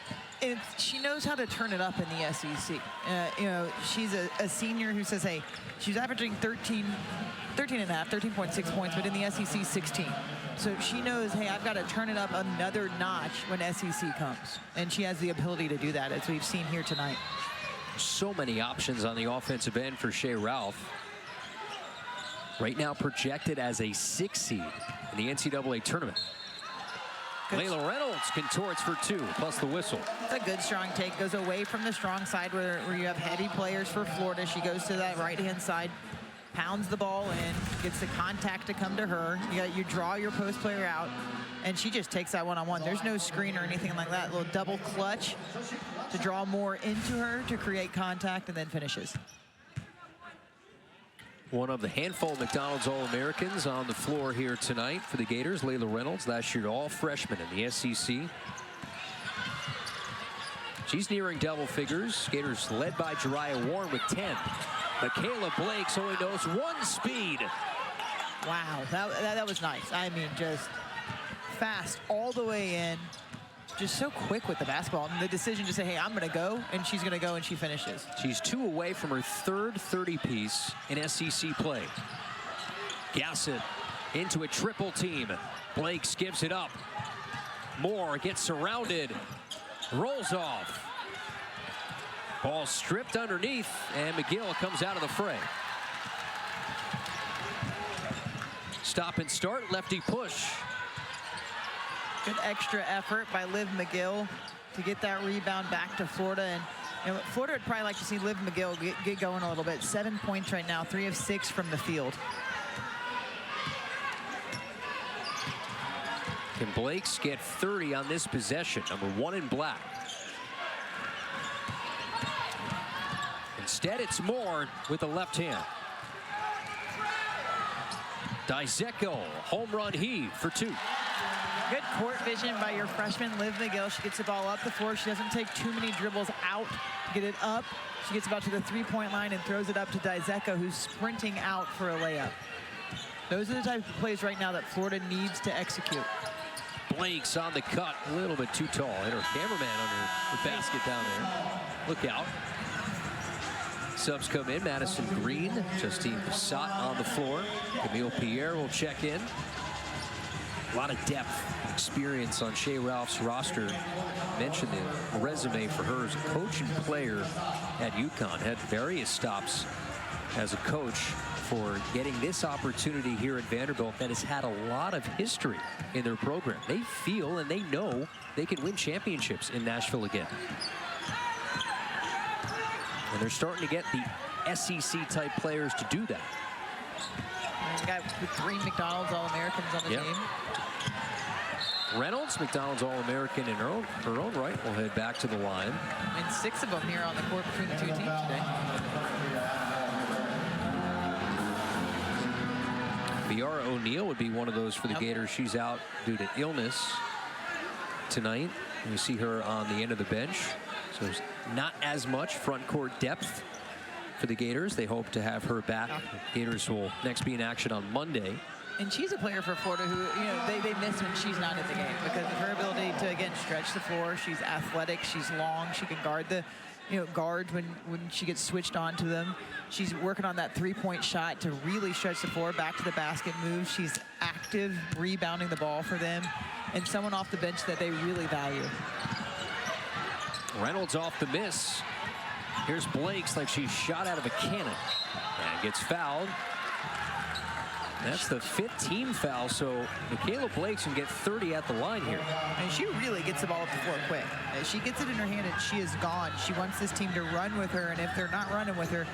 And she knows how to turn it up in the SEC. She's a senior who says, hey, she's averaging 13.6 points, but in the SEC, 16. So she knows, hey, I've got to turn it up another notch when SEC comes. And she has the ability to do that, as we've seen here tonight. So many options on the offensive end for Shea Ralph. Right now projected as a 6th seed in the NCAA tournament. Layla Reynolds contorts for 2, plus the whistle. It's a good strong take. Goes away from the strong side where you have heavy players for Florida. She goes to that right-hand side, pounds the ball in, gets the contact to come to her. You draw your post player out, and she just takes that one-on-one. There's no screen or anything like that. A little double clutch to draw more into her to create contact, and then finishes. One of the handful of McDonald's All-Americans on the floor here tonight for the Gators. Layla Reynolds, last year all freshman in the SEC. She's nearing double figures. Gators led by Jariah Warren with 10. Michaela Blake's only knows 1 speed. Wow, that was nice. I mean, just fast all the way in. Just so quick with the basketball. And the decision to say, hey, I'm going to go, and she's going to go, and she finishes. She's 2 away from her 3rd 30-piece in SEC play. Gassett into a triple team. Blake skips it up. Moore gets surrounded. Rolls off. Ball stripped underneath, and McGill comes out of the fray. Stop and start, lefty push. Good extra effort by Liv McGill to get that rebound back to Florida. And Florida would probably like to see Liv McGill get going a little bit. 7 points right now, 3 of 6 from the field. Can Blake's get 30 on this possession? Number 1 in black. Instead, it's Moore with the left hand. Dizeko, home run heave for 2. Good court vision by your freshman, Liv McGill. She gets the ball up the floor. She doesn't take too many dribbles out to get it up. She gets about to the 3-point line and throws it up to Dizeko, who's sprinting out for a layup. Those are the type of plays right now that Florida needs to execute. Blake's on the cut, a little bit too tall. Hit her cameraman under the basket down there. Look out. Subs come in. Madison Green, Justine Passat on the floor. Camille Pierre will check in. A lot of depth, experience on Shea Ralph's roster. Mentioned the resume for her as a coach and player at UConn. Had various stops as a coach for getting this opportunity here at Vanderbilt that has had a lot of history in their program. They feel and they know they can win championships in Nashville again. And they're starting to get the SEC type players to do that. We've got 3 McDonald's All-Americans on the team. Reynolds, McDonald's All-American in her own right, will head back to the line. And 6 of them here on the court between the 2 teams today. Viara O'Neal would be one of those for the Gators. She's out due to illness tonight. And you see her on the end of the bench. So there's not as much front court depth for the Gators. They hope to have her back. Gators will next be in action on Monday. And she's a player for Florida who, you know, they miss when she's not in the game because of her ability to, again, stretch the floor. She's athletic. She's long. She can guard the, guards when she gets switched on to them. She's working on that 3-point shot to really stretch the floor, back to the basket move. She's active, rebounding the ball for them, and someone off the bench that they really value. Reynolds off the miss. Here's Blake's like she's shot out of a cannon and gets fouled. That's the 5th team foul, so Michaela Blakes can get 30 at the line here. And she really gets the ball up the floor quick. As she gets it in her hand and she is gone. She wants this team to run with her, and if they're not running with her,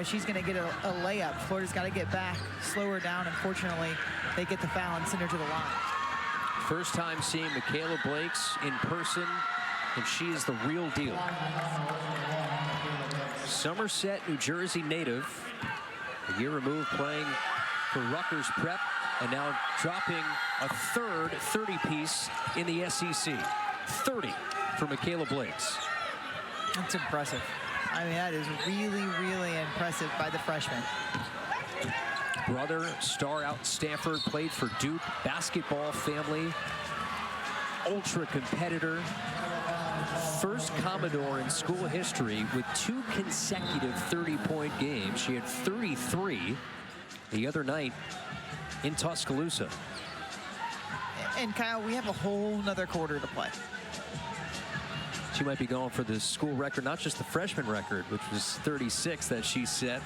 she's going to get a layup. Florida's got to get back, slow her down. Unfortunately, they get the foul and send her to the line. First time seeing Michaela Blakes in person, and she is the real deal. Somerset, New Jersey native, a year removed playing for Rutgers Prep, and now dropping a third 30-piece in the SEC. 30 for Michaela Blakes. That's impressive. I mean, that is really, really impressive by the freshman. Brother, star out in Stanford, played for Duke, basketball family, ultra competitor. First Commodore in school history with 2 consecutive 30-point games. She had 33 the other night in Tuscaloosa. And Kyle, we have a whole nother quarter to play. She might be going for the school record, not just the freshman record, which was 36 that she set.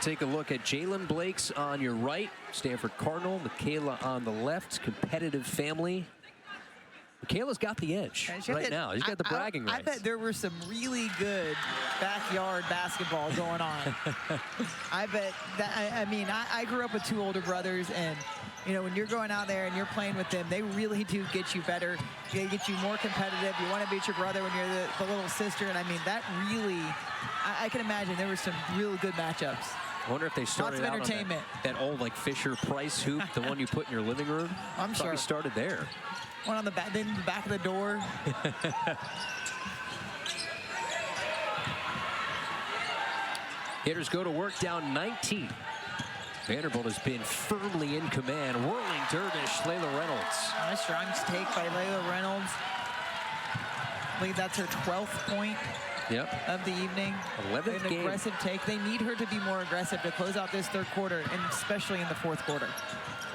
Take a look at Jalen Blakes on your right, Stanford Cardinal, Michaela on the left, competitive family. Michaela's got the edge right now. She's got the bragging rights. I bet there were some really good backyard basketball going on. I bet that, I mean, I grew up with 2 older brothers, and when you're going out there and you're playing with them, they really do get you better. They get you more competitive. You want to beat your brother when you're the little sister, and I mean, that really, I can imagine there were some real good matchups. I wonder if they started out on that old like Fisher-Price hoop, the one you put in your living room. I'm sure. Probably started there. One on the back, then the back of the door. Hitters go to work down 19. Vanderbilt has been firmly in command. Whirling dervish, Layla Reynolds. Nice strong take by Layla Reynolds. I believe that's her 12th point. Of the evening. 11th An game. Aggressive take. They need her to be more aggressive to close out this 3rd quarter, and especially in the 4th quarter.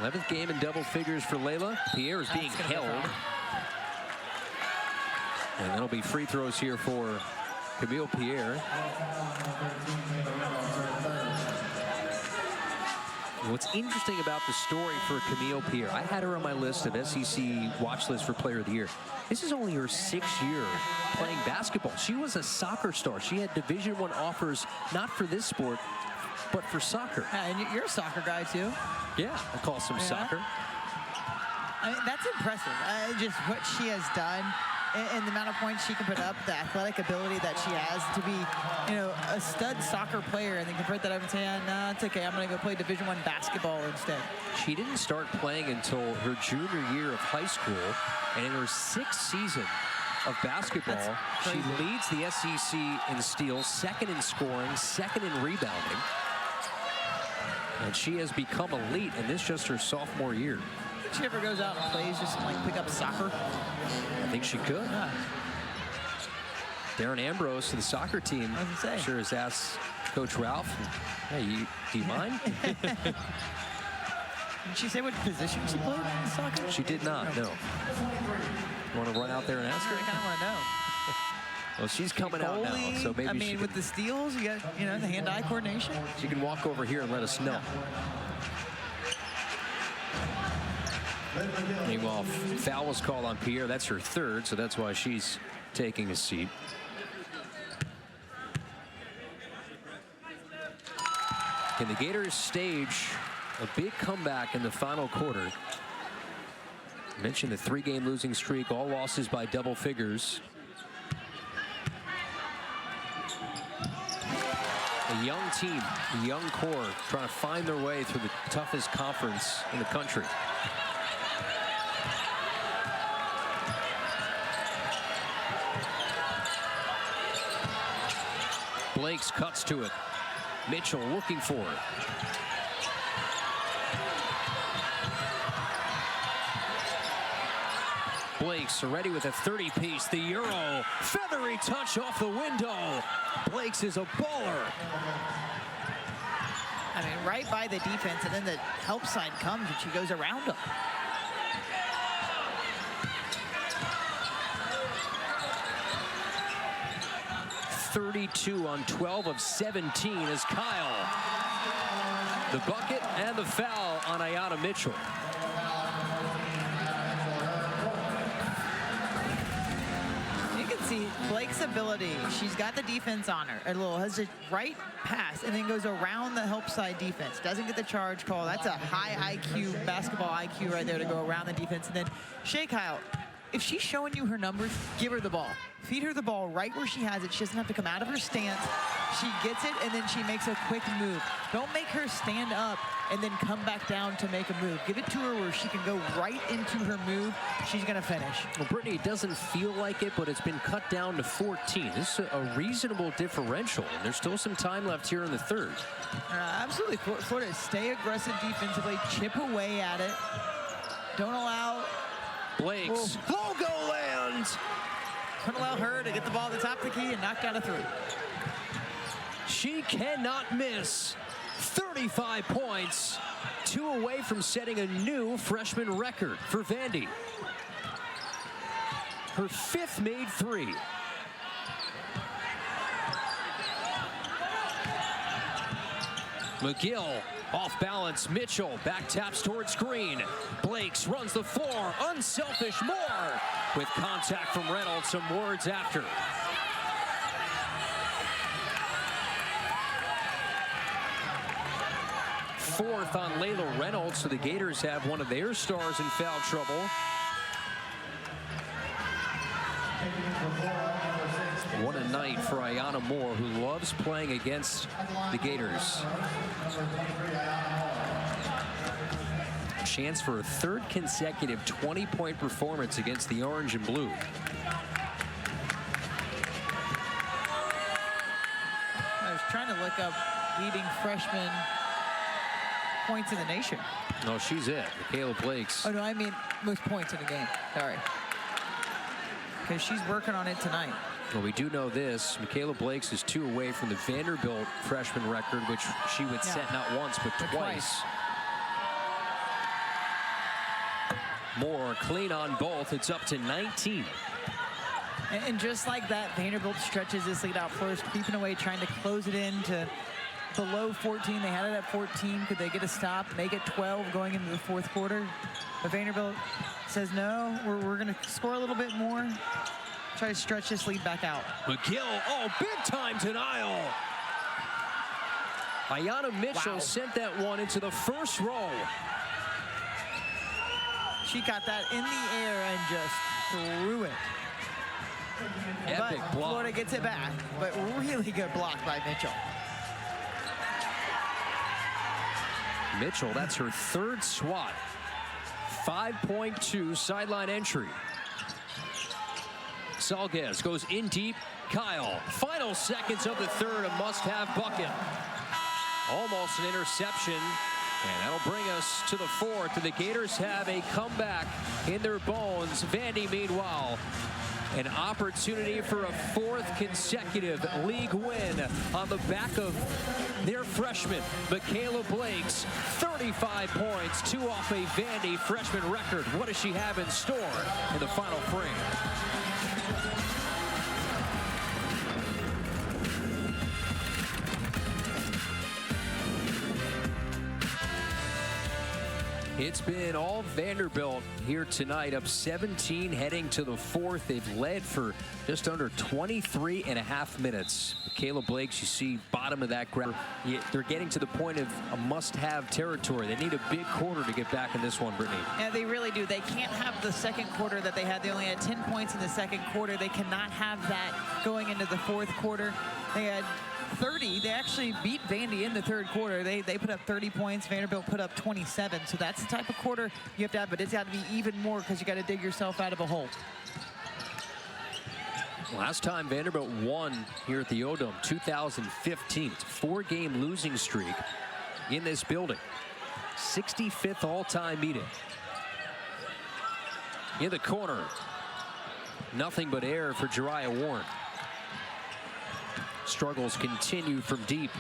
11th game in double figures for Layla. Pierre is being held. And that'll be free throws here for Camille Pierre. What's interesting about the story for Camille Pierre, I had her on my list of SEC watch list for Player of the Year. This is only her 6th year playing basketball. She was a soccer star. She had Division I offers, not for this sport, but for soccer. And you're a soccer guy, too. Yeah, I call some soccer. I mean, that's impressive. Just what she has done and the amount of points she can put up, the athletic ability that she has to be, a stud soccer player, and then convert that up and say, no, it's okay, I'm going to go play Division I basketball instead. She didn't start playing until her junior year of high school, and in her 6th season of basketball, she leads the SEC in steals, 2nd in scoring, 2nd in rebounding. And she has become elite, and this just her sophomore year. If she ever goes out and plays, just like pick up soccer. I think she could. Yeah. Darren Ambrose to the soccer team. I was gonna say. Sure has asked Coach Ralph, hey, do you mind? Did she say what position she played in soccer? She did not, no. Want to run out there and ask her? I kind of want to know. Well, she's coming out now, so maybe I mean, she with can, the steals, you got, you know, the hand-eye coordination. she can walk over here and let us know. Meanwhile, foul was called on Pierre. That's her third, so that's why she's taking a seat. Can the Gators stage a big comeback in the final quarter? I mentioned the 3-game losing streak, all losses by double figures. A young team, a young core, trying to find their way through the toughest conference in the country. Blakes cuts to it. Mitchell looking for it. Blakes already with a 30-piece. The Euro. Feathery touch off the window. Blakes is a baller. I mean, right by the defense, and then the help side comes, and she goes around them. .32 on 12 of 17 is Kyle. The bucket and the foul on Ayanna Mitchell. You can see Blake's ability. She's got the defense on her. A little has a right pass and then goes around the help side defense. Doesn't get the charge call. That's a high IQ, basketball IQ right there to go around the defense. And then Shea Kyle, if she's showing you her numbers, give her the ball. Feed her the ball right where she has it. She doesn't have to come out of her stance. She gets it, and then she makes a quick move. Don't make her stand up and then come back down to make a move. Give it to her where she can go right into her move. She's going to finish. Well, Brittany, it doesn't feel like it, but it's been cut down to 14. This is a reasonable differential, and there's still some time left here in the third. Absolutely. Florida, stay aggressive defensively. Chip away at it. Don't allow... Blakes. Logo lands. Don't allow her to get the ball at the top of the key and knock down a three. She cannot miss. 35 points. 2 away from setting a new freshman record for Vandy. Her 5th made 3. McGill off balance. Mitchell back taps towards screen. Blakes runs the floor. Unselfish Moore with contact from Reynolds. Some words after. Fourth on Layla Reynolds, so the Gators have one of their stars in foul trouble. What a night for Ayanna Moore, who loves playing against the Gators. Chance for a 3rd consecutive 20-point performance against the Orange and Blue. I was trying to look up leading freshman points in the nation. No, she's it. Michaela Blakes. Oh, no, I mean most points in the game. Sorry. Because she's working on it tonight. Well, we do know this. Michaela Blakes is 2 away from the Vanderbilt freshman record, which she would set not once, but twice. Moore clean on both. It's up to 19. And just like that, Vanderbilt stretches this lead out first, creeping away, trying to close it in to below 14. They had it at 14. Could they get a stop, make it 12 going into the 4th quarter? But Vanderbilt says, no, we're going to score a little bit more. Try to stretch this lead back out. McGill, oh, big time denial. Ayanna Mitchell sent that one into the first row. She got that in the air and just threw it. Epic block. Florida gets it back, but really good block by Mitchell. Mitchell, that's her 3rd swat. 5.2 sideline entry. Salguez goes in deep. Kyle, final seconds of the third, a must-have bucket. Almost an interception And that'll bring us to the fourth. And the Gators have a comeback in their bones. Vandy, meanwhile, an opportunity for a fourth consecutive league win on the back of their freshman, Michaela Blake's 35 points, 2 off a Vandy freshman record. What does she have in store in the final frame? It's been all Vanderbilt here tonight, up 17 heading to the fourth. They've led for just under 23 and a half minutes. Michaela Blake, you see bottom of that graph. They're getting to the point of a must-have territory. They need a big quarter to get back in this one, Brittany. Yeah, they really do. They can't have the second quarter that they had. They only had 10 points in the second quarter. They cannot have that going into the fourth quarter. They had 30. They actually beat Vandy in the third quarter. They put up 30 points. Vanderbilt put up 27. So that's the type of quarter you have to have, but it's got to be even more because you got to dig yourself out of a hole. Last time Vanderbilt won here at the O-Dome, 2015. It's a 4-game losing streak in this building. 65th all-time meeting. In the corner, nothing but air for Jariah Warren. Struggles continue from deep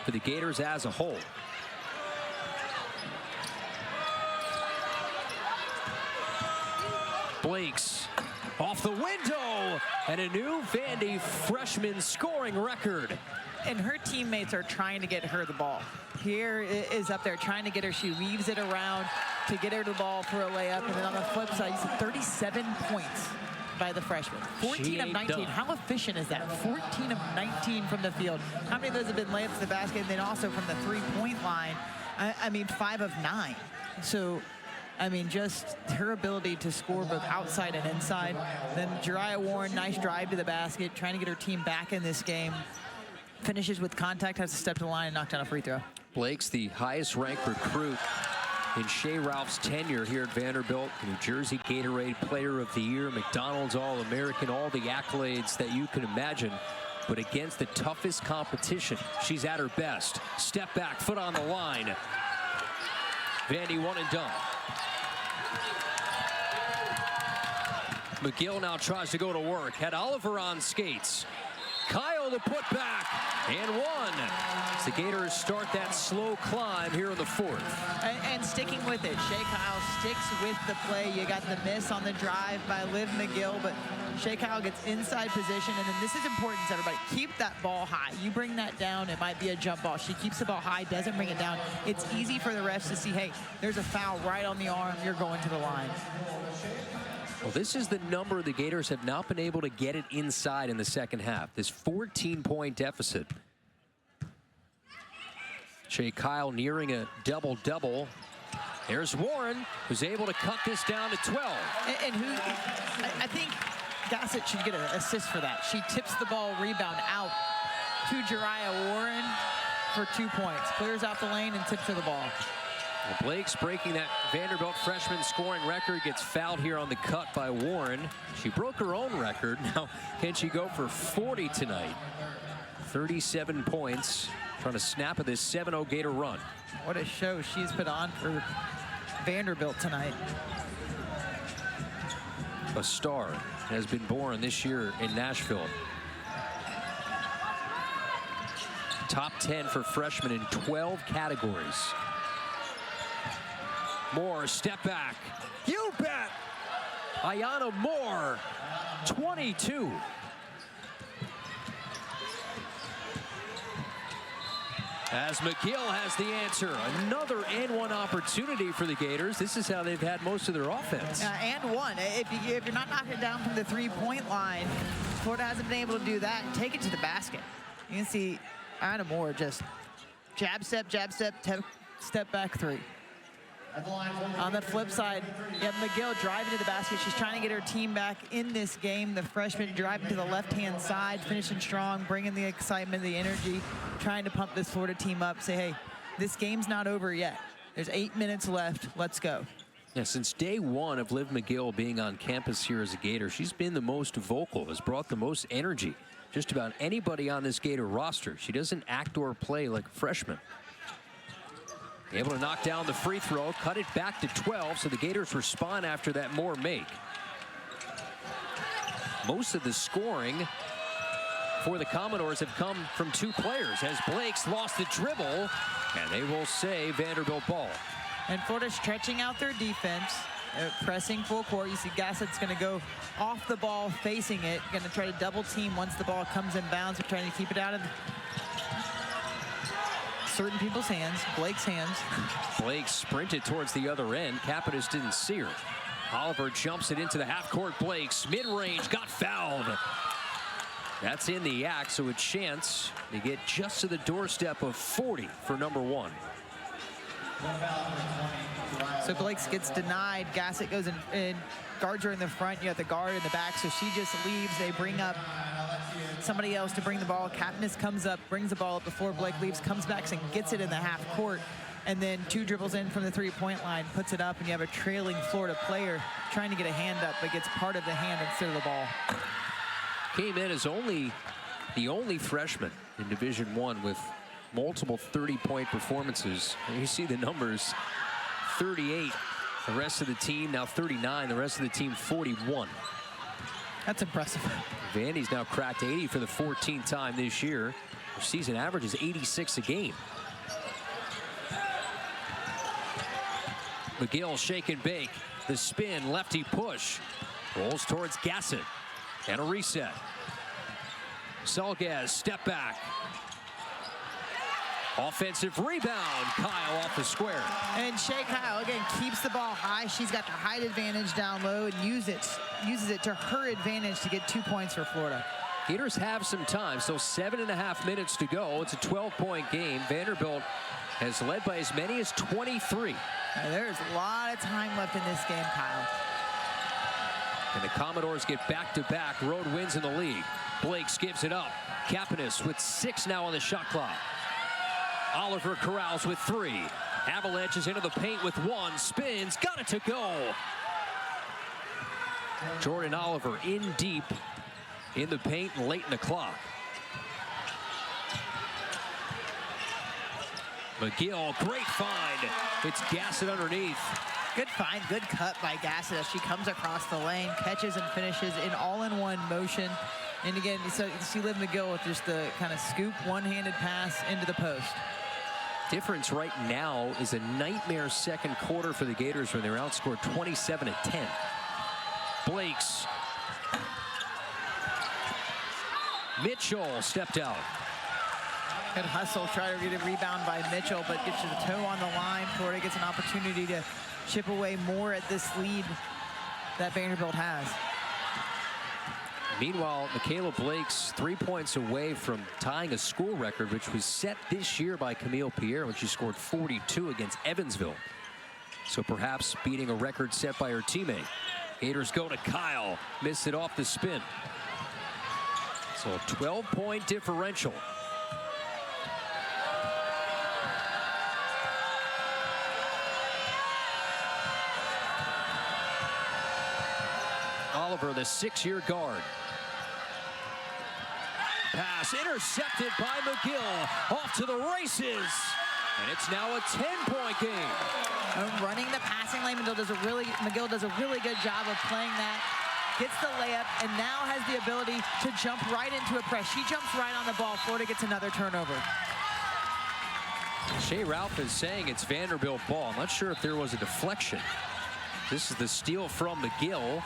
for the Gators as a whole. Blake's off the window, and a new Vandy freshman scoring record. And her teammates are trying to get her the ball. Pierre is up there trying to get her. She weaves it around to get her the ball for a layup. And then on the flip side, you see 37 points by the freshman. 14 of 19. Done. How efficient is that? 14 of 19 from the field. How many of those have been layups to the basket? And then also from the three-point line, I mean, 5 of 9. So, I mean, just her ability to score both outside and inside. Then Jariah Warren, nice drive to the basket, trying to get her team back in this game. Finishes with contact, has to step to the line and knock down a free throw. Blake's the highest ranked recruit in Shea Ralph's tenure here at Vanderbilt. New Jersey Gatorade Player of the Year, McDonald's All-American, all the accolades that you can imagine. But against the toughest competition, she's at her best. Step back, foot on the line. Vandy one and done. McGill now tries to go to work. Had Oliver on skates. Kyle the putback, and one. As the Gators start that slow climb here in the fourth. And sticking with it. Shea Kyle sticks with the play. You got the miss on the drive by Liv McGill, but Shea Kyle gets inside position, and then this is important to everybody. Keep that ball high. You bring that down, it might be a jump ball. She keeps the ball high, doesn't bring it down. It's easy for the refs to see, hey, there's a foul right on the arm. You're going to the line. Well, this is the number the Gators have not been able to get it inside in the second half. This 14-point deficit. Shea Kyle nearing a double-double. There's Warren, who's able to cut this down to 12. And who, I think Gossett should get an assist for that. She tips the ball, rebound out to Jariah Warren for 2 points. Clears out the lane and tips her the ball. Well, Blake's breaking that Vanderbilt freshman scoring record, gets fouled here on the cut by Warren. She broke her own record. Now, can she go for 40 tonight? 37 points, trying to snap at this 7-0 Gator run. What a show she's put on for Vanderbilt tonight. A star has been born this year in Nashville. Top 10 for freshmen in 12 categories. Moore, step back. You bet. Ayanna Moore, 22. As McGill has the answer. Another and one opportunity for the Gators. This is how they've had most of their offense. And one. If you're not knocking it down from the three-point line, Florida hasn't been able to do that and take it to the basket. You can see Ayanna Moore just jab, step, step back three. On the flip side, you have McGill driving to the basket. She's trying to get her team back in this game. The freshman driving to the left-hand side, finishing strong, bringing the excitement, the energy, trying to pump this Florida team up, say, hey, this game's not over yet. There's 8 minutes left. Let's go. Yeah, since day one of Liv McGill being on campus here as a Gator, she's been the most vocal, has brought the most energy. Just about anybody on this Gator roster. She doesn't act or play like a freshman. Able to knock down the free throw, cut it back to 12, so the Gators respond after that more make. Most of the scoring for the Commodores have come from 2 players as Blake's lost the dribble, and they will say Vanderbilt ball. And Florida stretching out their defense, pressing full court. You see Gassett's going to go off the ball, facing it, going to try to double team once the ball comes in bounds. They're trying to keep it out of certain people's hands, Blake's hands. Blake sprinted towards the other end. Capitas didn't see her. Oliver jumps it into the half-court. Blake's mid-range got fouled. That's in the act, so a chance to get just to the doorstep of 40 for number 1. So Blake's gets denied. Gassett goes in and guards her in the front. You have the guard in the back, so she just leaves. They bring up somebody else to bring the ball. Katniss comes up, brings the ball up before Blake leaves, comes back and gets it in the half court. And then 2 dribbles in from the 3-point line, puts it up, and you have a trailing Florida player trying to get a hand up, but gets part of the hand instead of the ball. Came in as the only freshman in Division I with multiple 30-point performances. And you see the numbers, 38. The rest of the team now 39. The rest of the team 41. That's impressive. Vandy's now cracked 80 for the 14th time this year. Their season average is 86 a game. McGill shake and bake. The spin, lefty push. Rolls towards Gassett. And a reset. Salgaz, step back. Offensive rebound. Kyle off the square. And Shea Kyle, again, keeps the ball high. She's got the height advantage down low and uses it to her advantage to get 2 points for Florida. Gators have some time, so 7.5 minutes to go. It's a 12-point game. Vanderbilt has led by as many as 23. There's a lot of time left in this game, Kyle. And the Commodores get back-to-back road wins in the league. Blake gives it up. Kapanis with 6 now on the shot clock. Oliver corrals with 3. Avalanches into the paint with 1. Spins, got it to go. Jordan Oliver in deep in the paint and late in the clock. McGill, great find. It's Gassett underneath. Good find, good cut by Gassett as she comes across the lane, catches and finishes in all-in-one motion. And again, so you see Liv McGill with just the kind of scoop, one-handed pass into the post. Difference right now is a nightmare second quarter for the Gators when they're outscored 27-10. Blake's. Mitchell stepped out. Good hustle, try to get a rebound by Mitchell, but gets the toe on the line. Florida gets an opportunity to chip away more at this lead that Vanderbilt has. Meanwhile, Michaela Blake's 3 points away from tying a school record, which was set this year by Camille Pierre when she scored 42 against Evansville. So perhaps beating a record set by her teammate. Gators go to Kyle, missed it off the spin. So a 12-point differential. Oliver, the 6-year guard. Pass intercepted by McGill. Off to the races. And it's now a 10-point game. Running the passing lane, McGill does a really good job of playing that. Gets the layup and now has the ability to jump right into a press. She jumps right on the ball. Florida gets another turnover. Shea Ralph is saying it's Vanderbilt ball. I'm not sure if there was a deflection. This is the steal from McGill.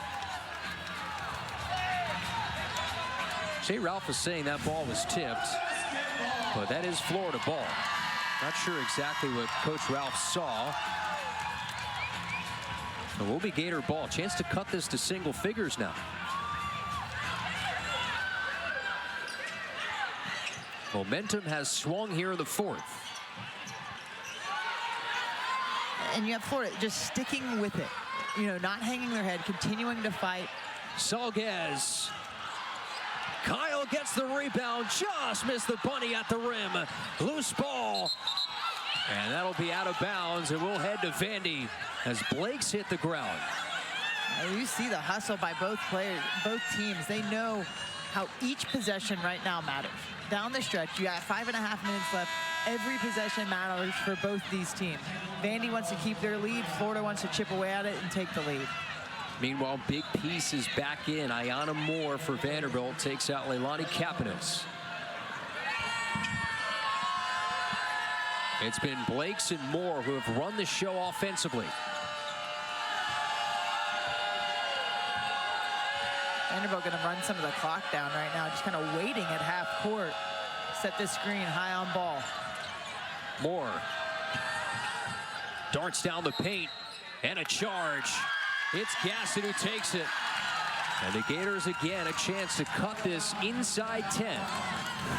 Shea Ralph is saying that ball was tipped, but that is Florida ball. Not sure exactly what Coach Ralph saw. It will be Gator ball. Chance to cut this to single figures now. Momentum has swung here in the 4th. And you have Florida just sticking with it. You know, not hanging their head, continuing to fight. Salgaz. Kyle gets the rebound, just missed the bunny at the rim. Loose ball. And that'll be out of bounds, and we'll head to Vandy as Blake's hit the ground. You see the hustle by both players, both teams. They know how each possession right now matters. Down the stretch, you got 5.5 minutes left. Every possession matters for both these teams. Vandy wants to keep their lead. Florida wants to chip away at it and take the lead. Meanwhile, big piece is back in. Ayanna Moore for Vanderbilt takes out Leilani Kapanis. It's been Blakes and Moore who have run the show offensively. Vanderbilt going to run some of the clock down right now, just kind of waiting at half court. Set this screen high on ball. Moore darts down the paint and a charge. It's Gassett who takes it. And the Gators again a chance to cut this inside 10.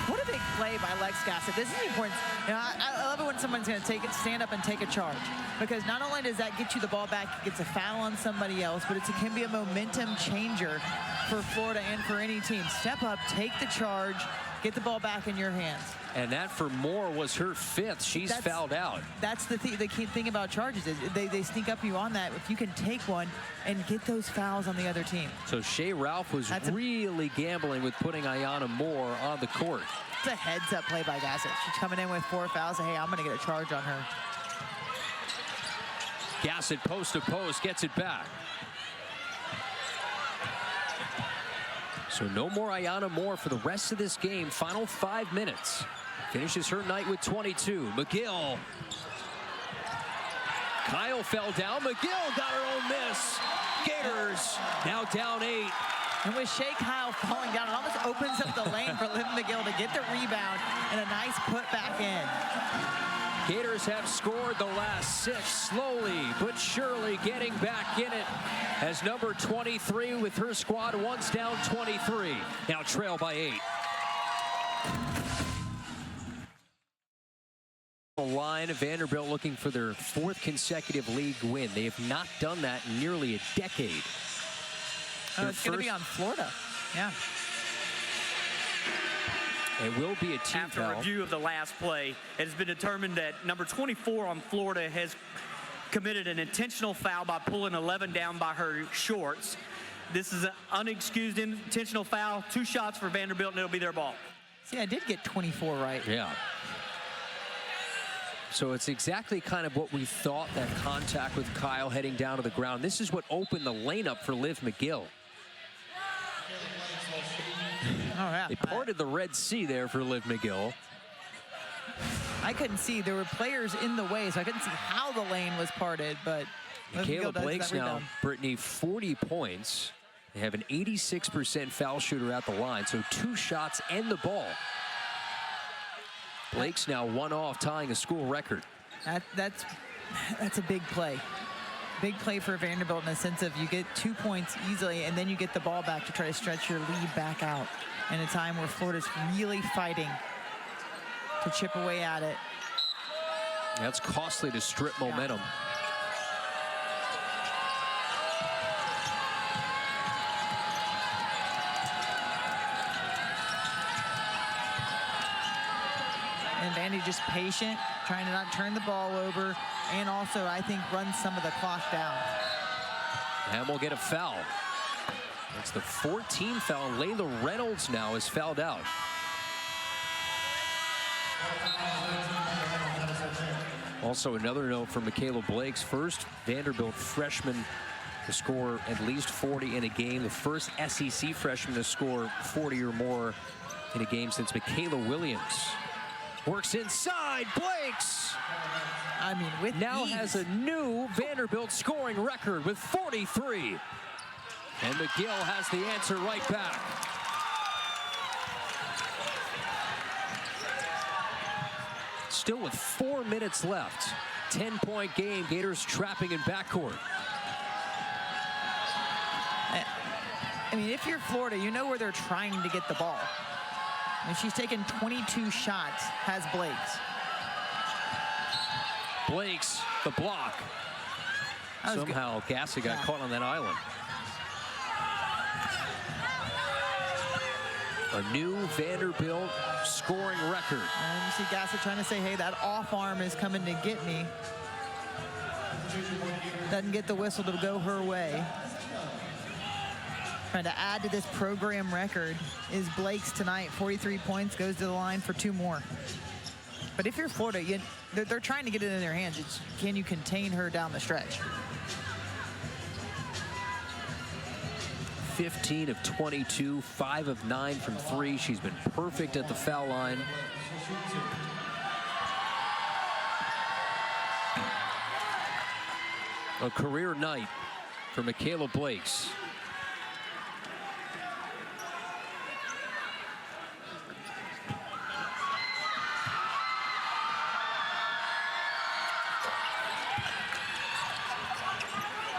What a big play by Lex Gassett. This is important. You know, I love it when someone's going to stand up and take a charge, because not only does that get you the ball back, it gets a foul on somebody else, but it can be a momentum changer for Florida and for any team. Step up, take the charge, get the ball back in your hands. And that for Moore was her 5th. She's fouled out. That's the key thing about charges is they sneak up you on that. If you can take one and get those fouls on the other team. So Shea Ralph was really gambling with putting Ayanna Moore on the court. It's a heads-up play by Gassett. She's coming in with 4 fouls. Hey, I'm going to get a charge on her. Gassett post to post gets it back. So no more Ayanna Moore for the rest of this game. Final 5 minutes. Finishes her night with 22. McGill. Kyle fell down. McGill got her own miss. Gators now down 8. And with Shea Kyle falling down, it almost opens up the lane for Liv McGill to get the rebound and a nice put back in. Gators have scored the last 6, slowly but surely getting back in it, as number 23 with her squad once down 23, now trail by 8. The line of Vanderbilt looking for their 4th consecutive league win. They have not done that in nearly a decade. It's going to be on Florida. Yeah. It will be a team After foul. review of the last play, it has been determined that number 24 on Florida has committed an intentional foul by pulling 11 down by her shorts. This is an unexcused intentional foul. 2 shots for Vanderbilt, and it'll be their ball. See, I did get 24 right. Yeah. So it's exactly kind of what we thought, that contact with Kyle heading down to the ground. This is what opened the lane up for Liv McGill. Oh, yeah. They parted the Red Sea there for Liv McGill. I couldn't see. There were players in the way, so I couldn't see how the lane was parted, but Michaela Blake's now, Brittany, 40 points. They have an 86% foul shooter at the line, so 2 shots and the ball. Blake's now 1 off, tying a school record. That's a big play. Big play for Vanderbilt in the sense of you get 2 points easily, and then you get the ball back to try to stretch your lead back out in a time where Florida's really fighting to chip away at it. That's costly to strip momentum. And Vandy just patient, trying to not turn the ball over, and also, I think, run some of the clock down. And we'll get a foul. It's the 14th foul. Layla Reynolds now is fouled out. Also, another note from Michaela Blake's, first Vanderbilt freshman to score at least 40 in a game. The first SEC freshman to score 40 or more in a game since Michaela Williams. Works inside, Blake's. I mean, with now ease. Has a new Vanderbilt scoring record with 43. And McGill has the answer right back. Still with 4 minutes left. 10-point game, Gators trapping in backcourt. I mean, if you're Florida, you know where they're trying to get the ball. And she's taken 22 shots, has Blake's. Blake's the block. Somehow Gassett got caught on that island. A new Vanderbilt scoring record. And you see Gassett trying to say, hey, that off arm is coming to get me. Doesn't get the whistle to go her way. Trying to add to this program record is Blake's tonight. 43 points, goes to the line for 2 more. But if you're Florida, they're trying to get it in their hands. It's, can you contain her down the stretch? 15 of 22, 5 of 9 from 3. She's been perfect at the foul line. A career night for Michaela Blakes.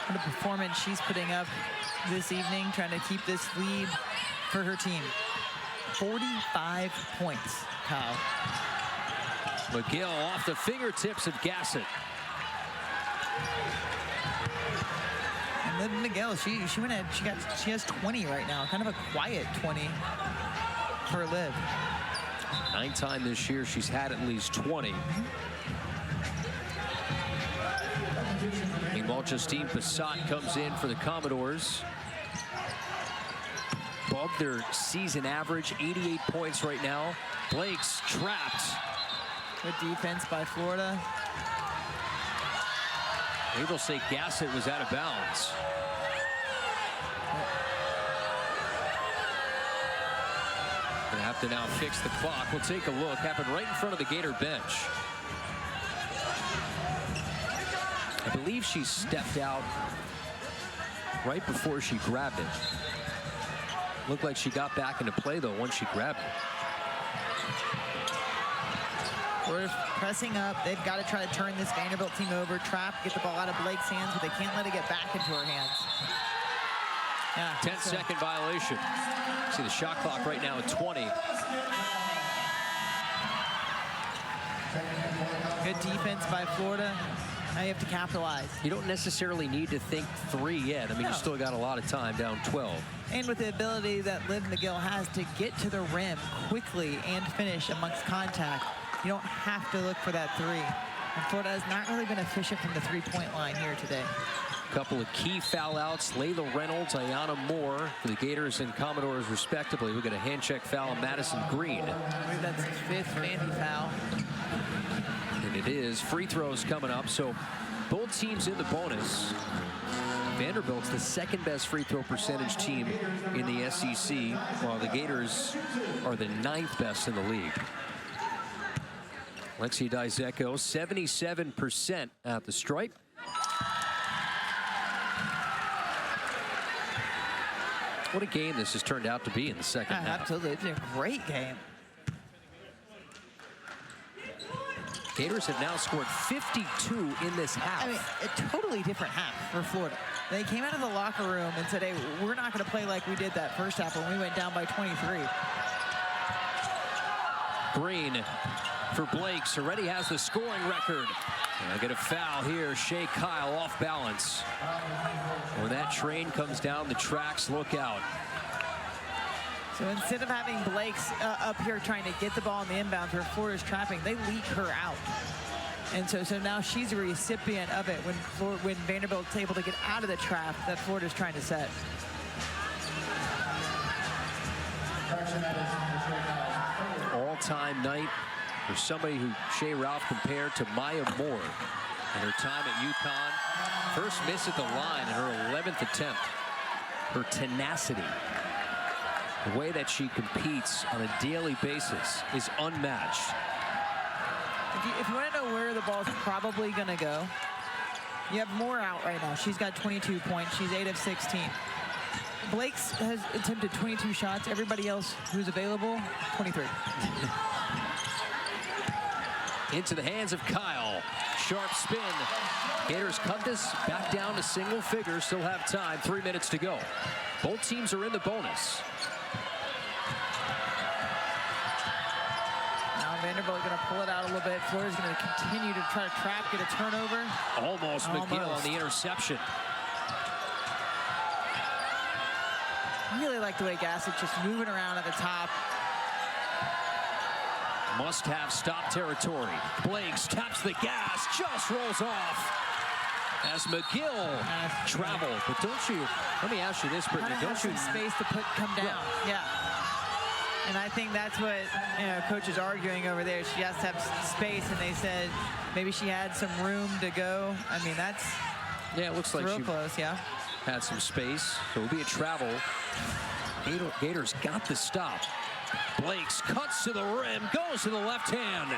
What a performance she's putting up this evening, trying to keep this lead for her team. 45 points, Kyle. McGill off the fingertips of Gassett. And Liv McGill, she has 20 right now, kind of a quiet 20 for Liv. 9 times this year she's had at least 20. Meanwhile, Justine Passat comes in for the Commodores. Above their season average, 88 points right now. Blake's trapped. Good defense by Florida. Maybe they'll say Gassett was out of bounds. Gonna have to now fix the clock. We'll take a look. Happened right in front of the Gator bench. I believe she stepped out right before she grabbed it. Looked like she got back into play, though, once she grabbed it. We're pressing up. They've got to try to turn this Vanderbilt team over, trap, get the ball out of Blake's hands, but they can't let it get back into her hands. Yeah, 10-second violation. See the shot clock right now at 20. Good defense by Florida. Now you have to capitalize. You don't necessarily need to think 3 yet. I mean, you still got a lot of time, down 12. And with the ability that Liv McGill has to get to the rim quickly and finish amongst contact, you don't have to look for that 3. And Florida has not really been efficient from the 3-point line here today. A couple of key foul outs. Layla Reynolds, Ayanna Moore for the Gators and Commodores respectively. We got a hand check foul on Madison Green. I believe that's his 5th Vandy foul. And it is. Free throws coming up. So both teams in the bonus. Vanderbilt's the 2nd best free throw percentage team in the SEC, while the Gators are the 9th best in the league. Lexi Dizeko, 77% at the stripe. What a game this has turned out to be in the second half. Absolutely, it's a great game. Gators have now scored 52 in this half. I mean, a totally different half for Florida. They came out of the locker room and said, hey, we're not going to play like we did that first half when we went down by 23. Green for Blakes, already has the scoring record. And I get a foul here. Shea Kyle off balance. When that train comes down the tracks, look out. So instead of having Blake's up here trying to get the ball in the inbounds where Florida's trapping, they leak her out. And so now she's a recipient of it when Vanderbilt's able to get out of the trap that Florida's trying to set. All-time night for somebody who Shea Ralph compared to Maya Moore in her time at UConn. First miss at the line in her 11th attempt. Her tenacity, the way that she competes on a daily basis is unmatched. If you want to know where the ball's probably going to go, you have Moore out right now. She's got 22 points. She's 8 of 16. Blake's has attempted 22 shots. Everybody else who's available, 23. Into the hands of Kyle. Sharp spin. Gators cut this back down to single figures. Still have time. 3 minutes to go. Both teams are in the bonus. Vanderbilt going to pull it out a little bit. Florida's going to continue to try to trap, get a turnover. Almost McGill on the interception. Really like the way Gassett just moving around at the top. Must have stop territory. Blakes taps the gas, just rolls off. as McGill traveled. But don't you, let me ask you this, Brittany, don't you? Space to come down. Yeah. And I think that's what coach is arguing over there. She has to have space, and they said maybe she had some room to go. I mean, that's it looks like real she close, yeah. Had some space. So it'll be a travel. Gators got the stop. Blakes cuts to the rim, goes to the left hand.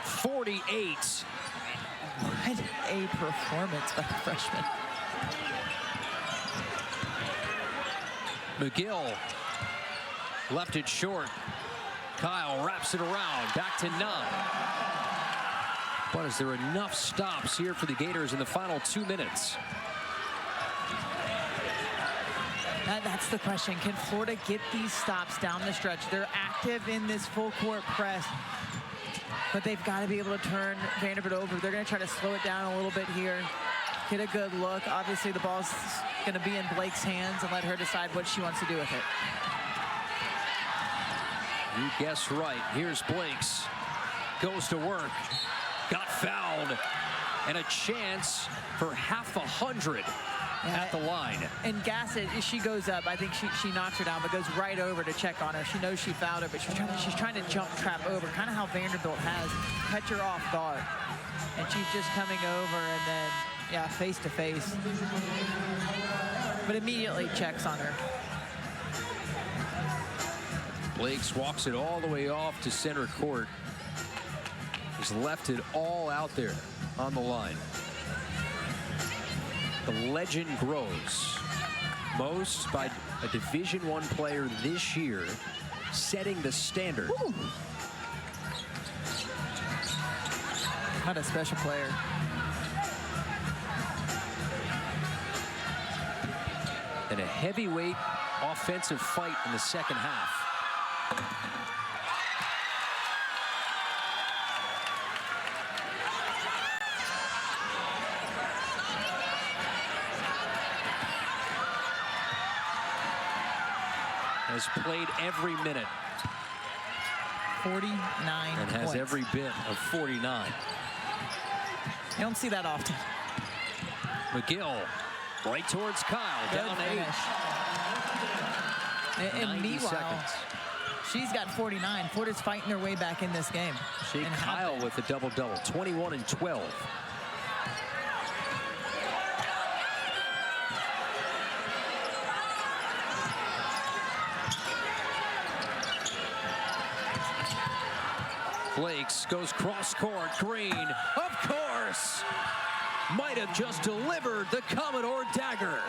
48. What a performance by the freshman. McGill left it short. Kyle wraps it around, back to 9. But is there enough stops here for the Gators in the final 2 minutes? That's the question. Can Florida get these stops down the stretch? They're active in this full court press, but they've got to be able to turn Vanderbilt over. They're going to try to slow it down a little bit here, get a good look. Obviously, the ball's going to be in Blake's hands and let her decide what she wants to do with it. You guessed right. Here's Blake's. Goes to work. Got fouled. And a chance for half 100 at the line. And Gassett, she goes up. I think she knocks her down, but goes right over to check on her. She knows she fouled her, but she's trying to jump trap over, kind of how Vanderbilt has, catch her off guard. And she's just coming over and then, yeah, face to face. But immediately checks on her. Blakes walks it all the way off to center court. He's left it all out there on the line. The legend grows. Most by a Division I player this year, setting the standard. Ooh. What a special player. And a heavyweight offensive fight in the second half. Has played every minute. 49 and has points. Every bit of 49. You don't see that often. McGill right towards Kyle, down 8. And meanwhile, seconds. She's got 49. Florida's fighting their way back in this game. Kyle with a double-double, 21 and 12. Blakes goes cross court. Green, of course, might have just delivered the Commodore dagger.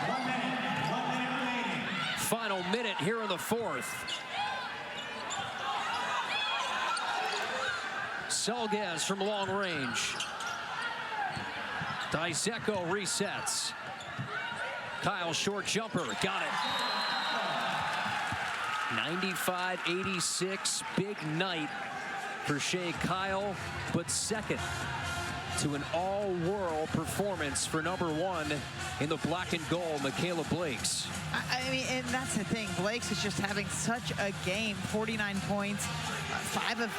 1 minute remaining. Final minute here in the fourth. Selges from long range. Dizeko resets. Kyle short jumper, got it. 95-86, big night for Shea Kyle, but second to an all-world performance for #1 in the black and gold, Michaela Blakes. I mean, and that's the thing. Blakes is just having such a game. 49 points, 5 of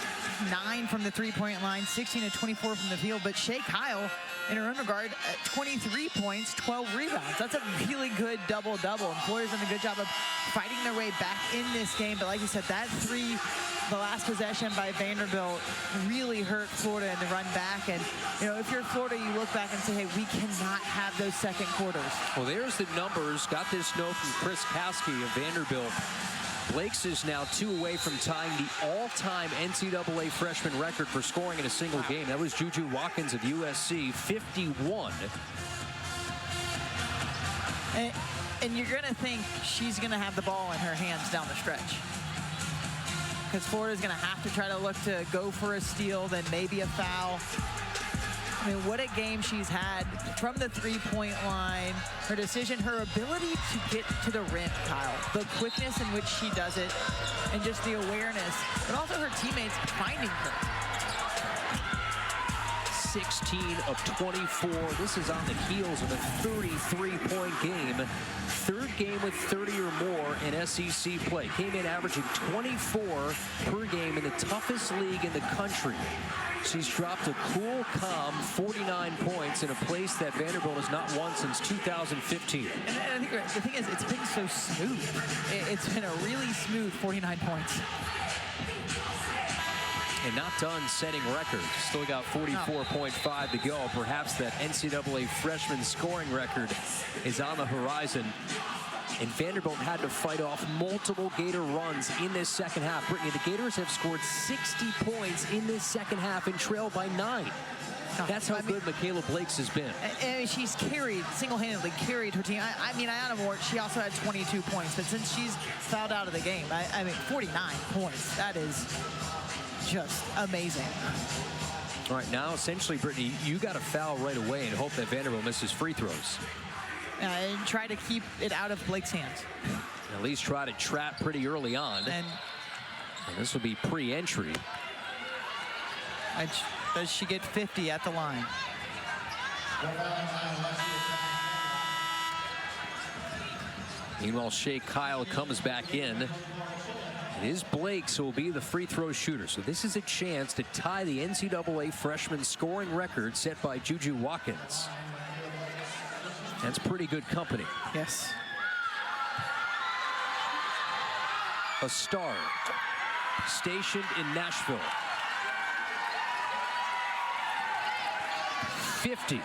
9 from the three-point line, 16 of 24 from the field. But Shea Kyle, in her own regard, 23 points, 12 rebounds. That's a really good double-double. And Florida's done a good job of fighting their way back in this game. But like you said, that three, the last possession by Vanderbilt, really hurt Florida in the run back. And, you know, if you're Florida, you look back and say, hey, we cannot have those second quarters. Well, there's the numbers. Got this note from Chris Kasky of Vanderbilt. Blakes is now 2 away from tying the all-time NCAA freshman record for scoring in a single game. That was Juju Watkins of USC, 51. And you're going to think she's going to have the ball in her hands down the stretch. Because Florida's going to have to try to look to go for a steal, then maybe a foul. I mean, what a game she's had from the three-point line. Her decision, her ability to get to the rim, Kyle. The quickness in which she does it, and just the awareness, but also her teammates finding her. 16 of 24. This is on the heels of a 33-point game. Third game with 30 or more in SEC play. Came in averaging 24 per game in the toughest league in the country. She's dropped a cool, calm 49 points in a place that Vanderbilt has not won since 2015. And I think the thing is, it's been so smooth. It's been a really smooth 49 points. And not done setting records. Still got 44.5 to go. Perhaps that NCAA freshman scoring record is on the horizon. And Vanderbilt had to fight off multiple Gator runs in this second half. Brittany, the Gators have scored 60 points in this second half and trailed by 9. That's how good Michaela Blakes has been. And she's single-handedly carried her team. I mean, Ayanna Moore, she also had 22 points. But since she's fouled out of the game, I mean, 49 points. That is just amazing. All right, now essentially, Brittany, you got to foul right away and hope that Vanderbilt misses free throws. And try to keep it out of Blake's hands. At least try to trap pretty early on. And this will be pre-entry. Does she get 50 at the line? Meanwhile, Shea Kyle comes back in. It is Blakes who will be the free throw shooter. So this is a chance to tie the NCAA freshman scoring record set by Juju Watkins. That's pretty good company. Yes. A star stationed in Nashville. 50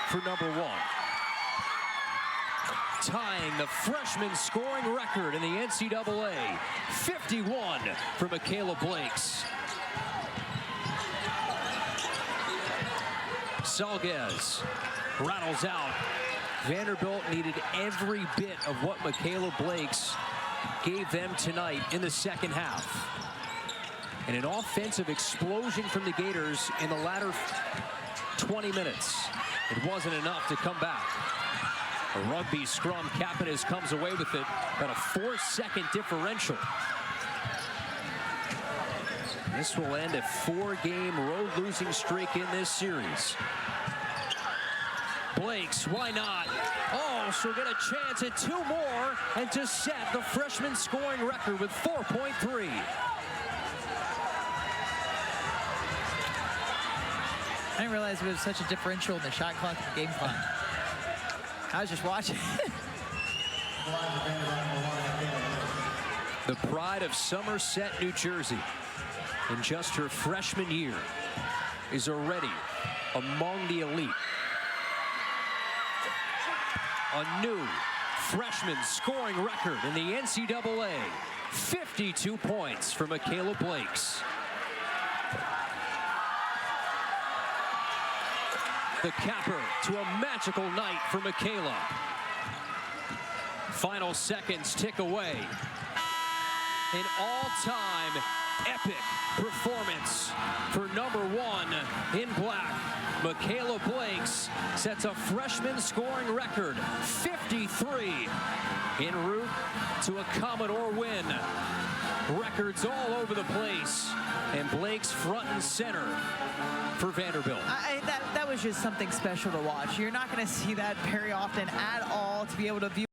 for number 1. Tying the freshman scoring record in the NCAA. 51 for Michaela Blakes. Salguez rattles out. Vanderbilt needed every bit of what Michaela Blakes gave them tonight in the second half. And an offensive explosion from the Gators in the latter 20 minutes. It wasn't enough to come back. A rugby scrum. Kapanis comes away with it at a 4-second differential. This will end a 4-game road losing streak in this series. Blakes, why not? Oh, she'll get a chance at 2 more and to set the freshman scoring record with 4.3. I didn't realize there was such a differential in the shot clock and game clock. I was just watching. The pride of Somerset, New Jersey, in just her freshman year, is already among the elite. A new freshman scoring record in the NCAA. 52 points for Michaela Blakes. The capper to a magical night for Michaela. Final seconds tick away. An all-time epic performance for number 1 in black. Michaela Blakes sets a freshman scoring record, 53, en route to a Commodore win. Records all over the place, and Blakes front and center for Vanderbilt. That was just something special to watch. You're not going to see that very often at all, to be able to view